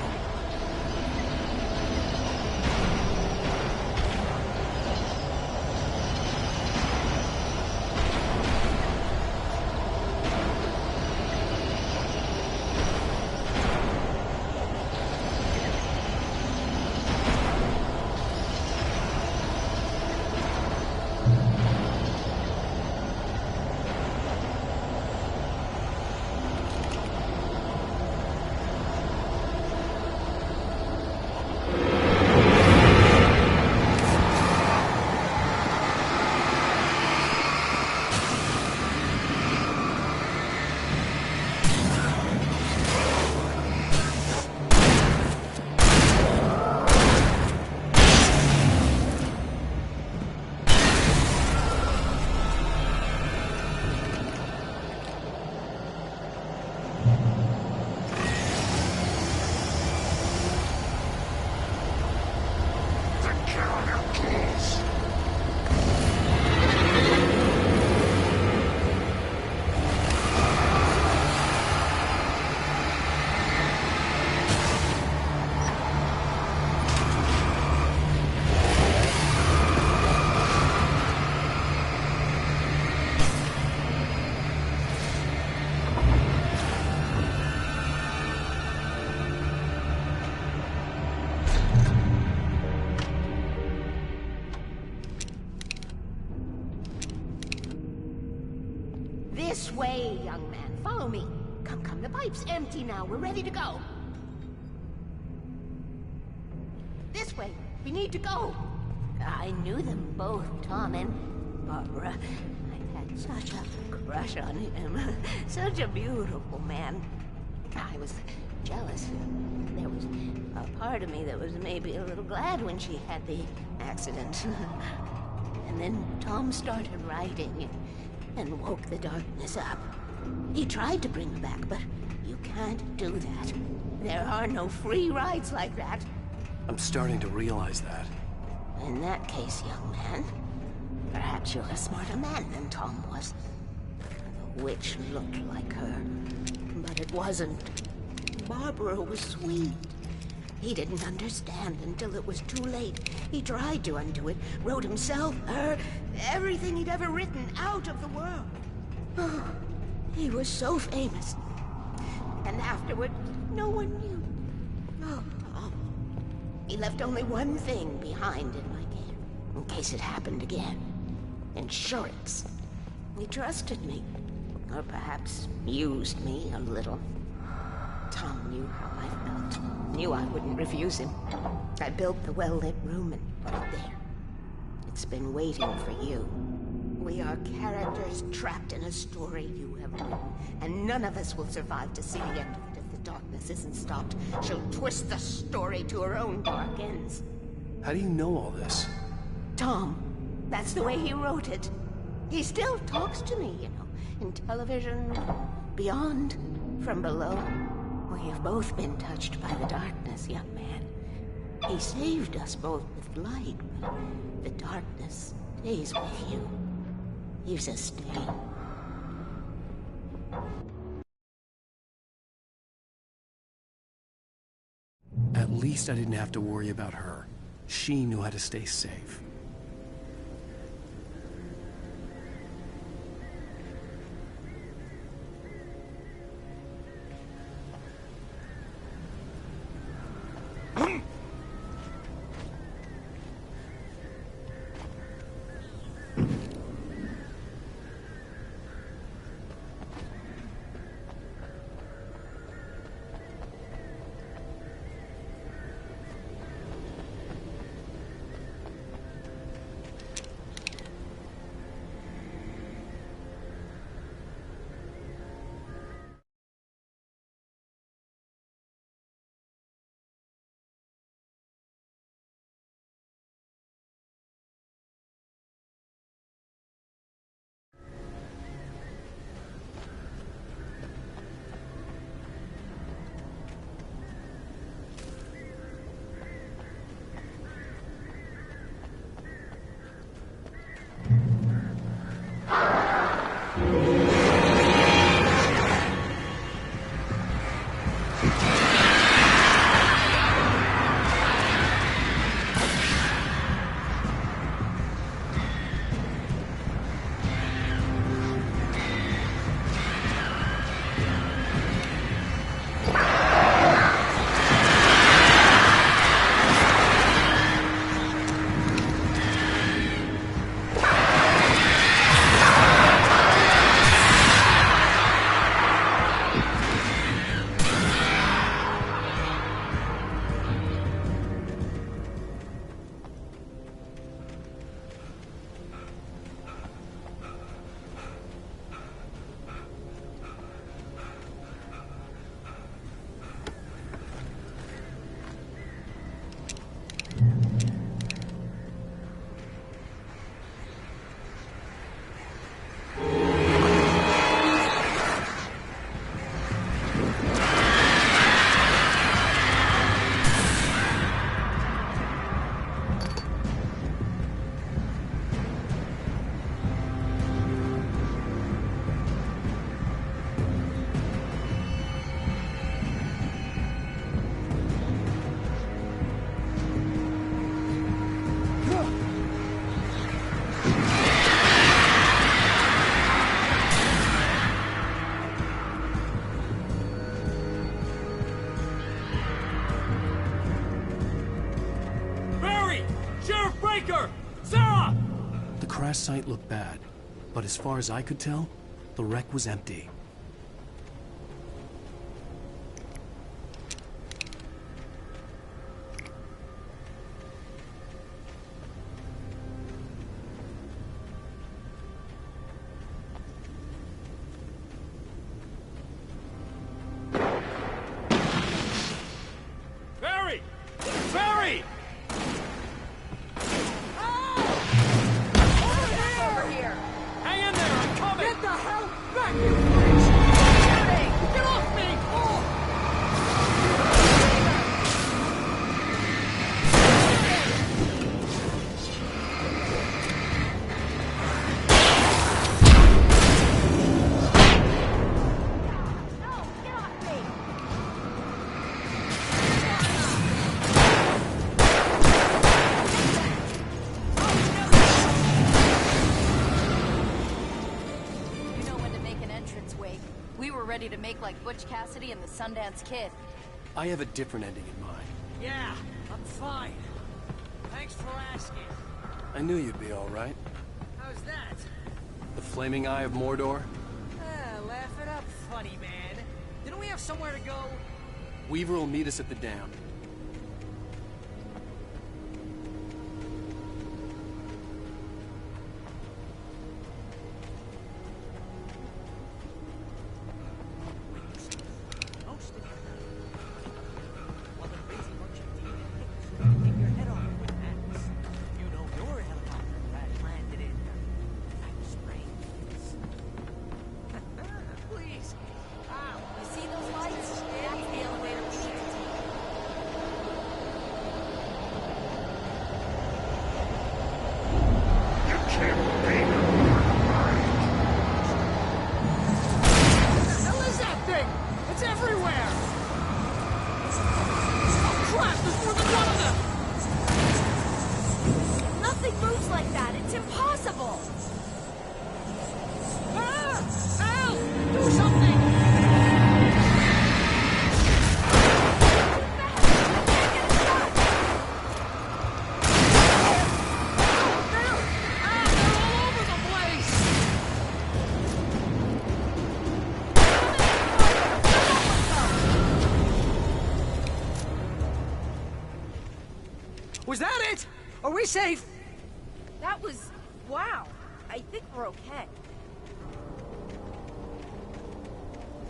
This way, young man. Follow me. Come, come. The pipe's empty now. We're ready to go. This way. We need to go. I knew them both, Tom and Barbara. I had such a crush on him. Such a beautiful man. I was jealous. There was a part of me that was maybe a little glad when she had the accident. And then Tom started writing and woke the darkness up. He tried to bring her back, but you can't do that. There are no free rides like that. I'm starting to realize that. In that case, young man, perhaps you're a smarter man than Tom was. The witch looked like her, but it wasn't. Barbara was sweet. He didn't understand until it was too late. He tried to undo it, wrote himself, her, everything he'd ever written out of the world. Oh, he was so famous. And afterward, no one knew. Oh, Tom. He left only one thing behind in my care, in case it happened again. Insurance. He trusted me. Or perhaps used me a little. Tom knew how I felt. Knew I wouldn't refuse him. I built the well-lit room and put it there. It's been waiting for you. We are characters trapped in a story you have written, and none of us will survive to see the end of it if the darkness isn't stopped. She'll twist the story to her own dark ends. How do you know all this? Tom, that's the way he wrote it. He still talks to me, you know, in television, beyond, from below. We have both been touched by the darkness, young man. He saved us both with light, but the darkness stays with you. Leaves a stain. At least I didn't have to worry about her. She knew how to stay safe. Breaker! Sarah! The crash site looked bad, but as far as I could tell, the wreck was empty. Barry! Barry! Over here! Hang in there, I'm coming! Get the hell back, you freaks! Get off me! You know when to make an entrance, Wake. We were ready to make like Butch Cassidy and the Sundance Kid. I have a different ending in mind. Yeah, I'm fine. Thanks for asking. I knew you'd be all right. How's that? The flaming eye of Mordor? Laugh it up, funny man. Didn't we have somewhere to go? Weaver will meet us at the dam. Please. Ow. You see those lights? That's the elevator we need to take. What the hell is that thing? It's everywhere! Oh crap, there's more than one of them! Nothing moves like that. It's impossible. Ah! Help! Do something! Was that it? Are we safe? That was... wow. I think we're okay.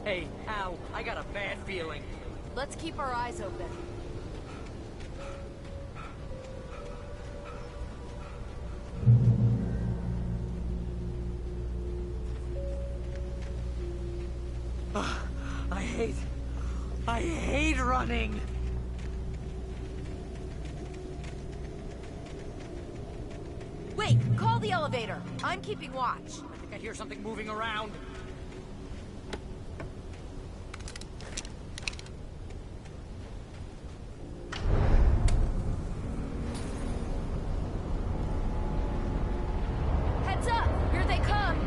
Hey, Al, I got a bad feeling. Let's keep our eyes open. I hate running. Wait, call the elevator. I'm keeping watch. I think I hear something moving around. Heads up! Here they come!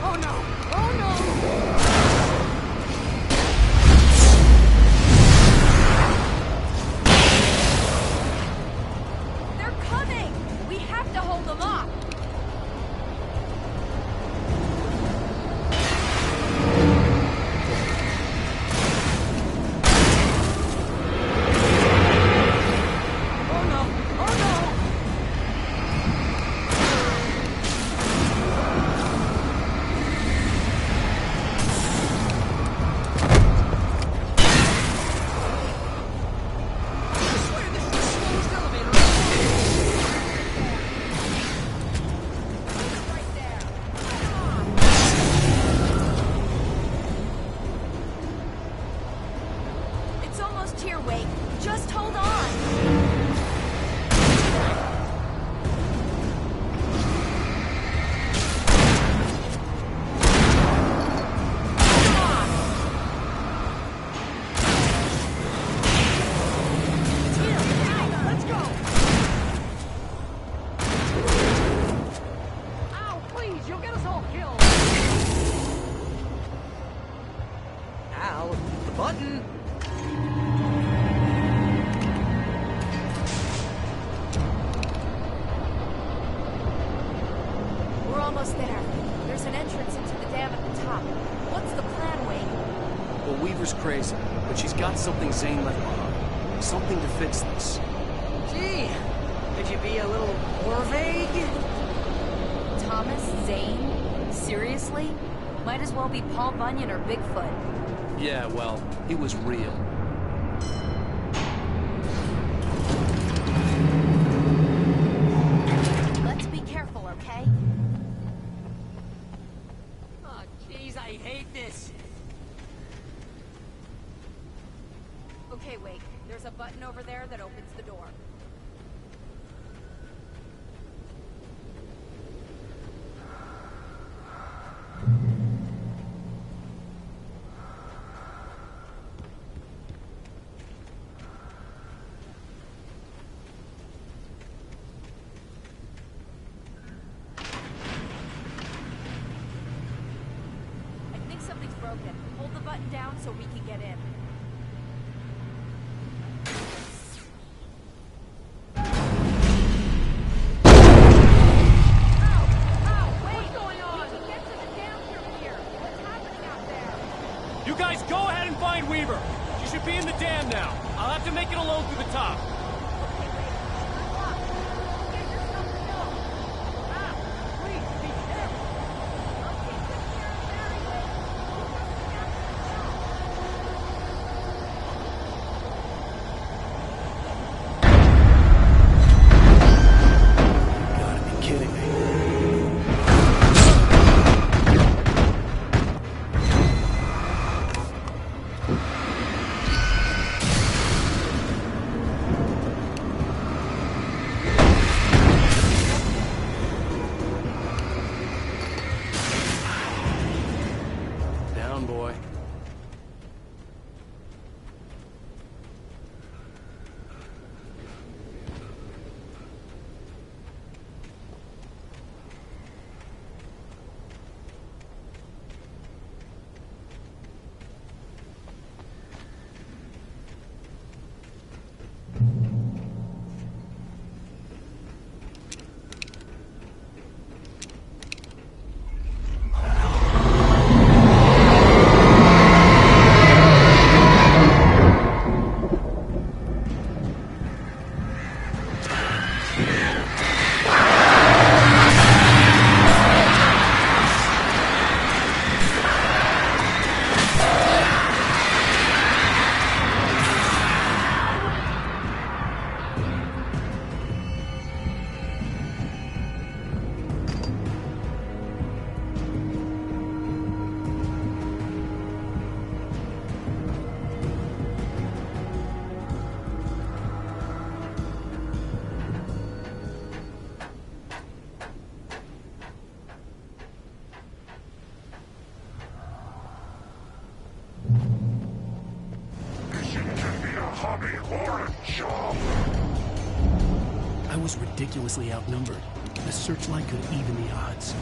Oh no! Oh no! They're coming! We have to hold them off! Oh no! Oh no! I swear this is the slowest elevator. Weaver's crazy, but she's got something Zane left behind. Something to fix this. Gee, could you be a little more vague? Thomas Zane? Seriously? Might as well be Paul Bunyan or Bigfoot. Yeah, well, he was real. Let's be careful, okay? Oh, jeez, I hate this. Okay, wait. There's a button over there that opens the door. I think something's broken. Hold the button down so we can get in. You guys go ahead and find Weaver. She should be in the dam now. I'll have to make it alone through the top. Down, boy. I was ridiculously outnumbered. The searchlight could even the odds.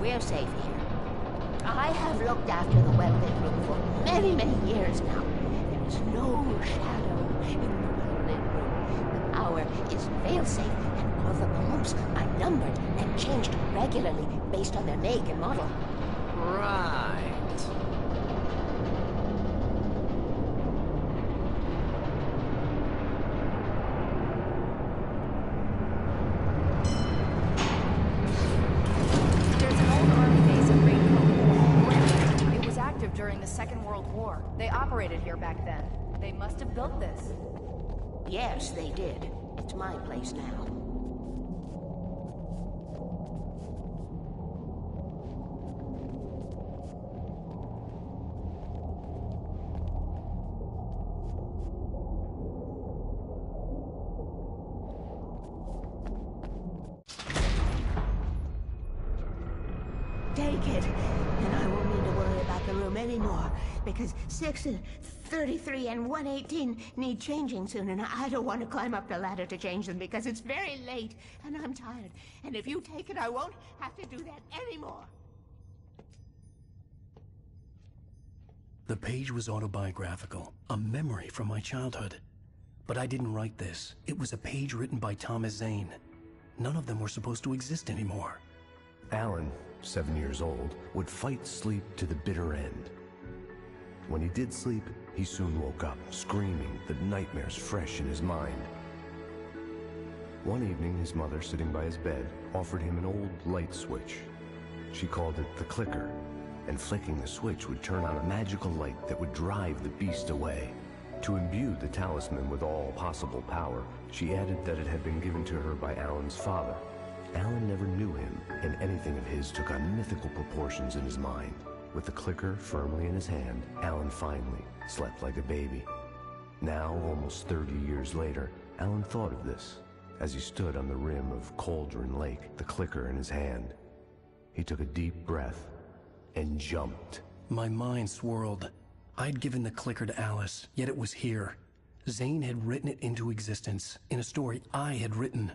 We're safe here. I have looked after the well-lit room for many, many years now. There is no shadow in the well-lit room. The power is fail-safe, and all the bulbs are numbered and changed regularly based on their make and model. Right. There's an old army base at Raincoat. It was active during the Second World War. They operated here back then. They must have built this. Yes, they did. It's my place now. Take it, and I won't need to worry about the room anymore, because 6 and 33 and 118 need changing soon, and I don't want to climb up the ladder to change them because it's very late, and I'm tired. And if you take it, I won't have to do that anymore. The page was autobiographical, a memory from my childhood. But I didn't write this. It was a page written by Thomas Zane. None of them were supposed to exist anymore. Alan, 7 years old, would fight sleep to the bitter end. When he did sleep, he soon woke up, screaming, the nightmares fresh in his mind. One evening, his mother, sitting by his bed, offered him an old light switch. She called it the clicker, and flicking the switch would turn on a magical light that would drive the beast away. To imbue the talisman with all possible power, she added that it had been given to her by Alan's father. Alan never knew him, and anything of his took on mythical proportions in his mind. With the clicker firmly in his hand, Alan finally slept like a baby. Now, almost 30 years later, Alan thought of this as he stood on the rim of Cauldron Lake, the clicker in his hand. He took a deep breath and jumped. My mind swirled. I'd given the clicker to Alice, yet it was here. Zane had written it into existence, in a story I had written.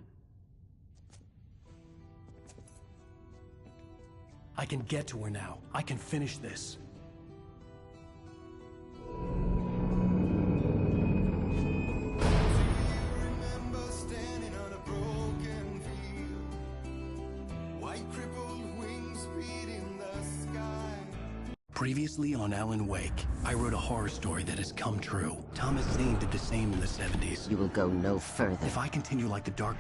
I can get to her now. I can finish this. Previously on Alan Wake, I wrote a horror story that has come true. Thomas Zane did the same in the 70s. You will go no further. If I continue like the Dark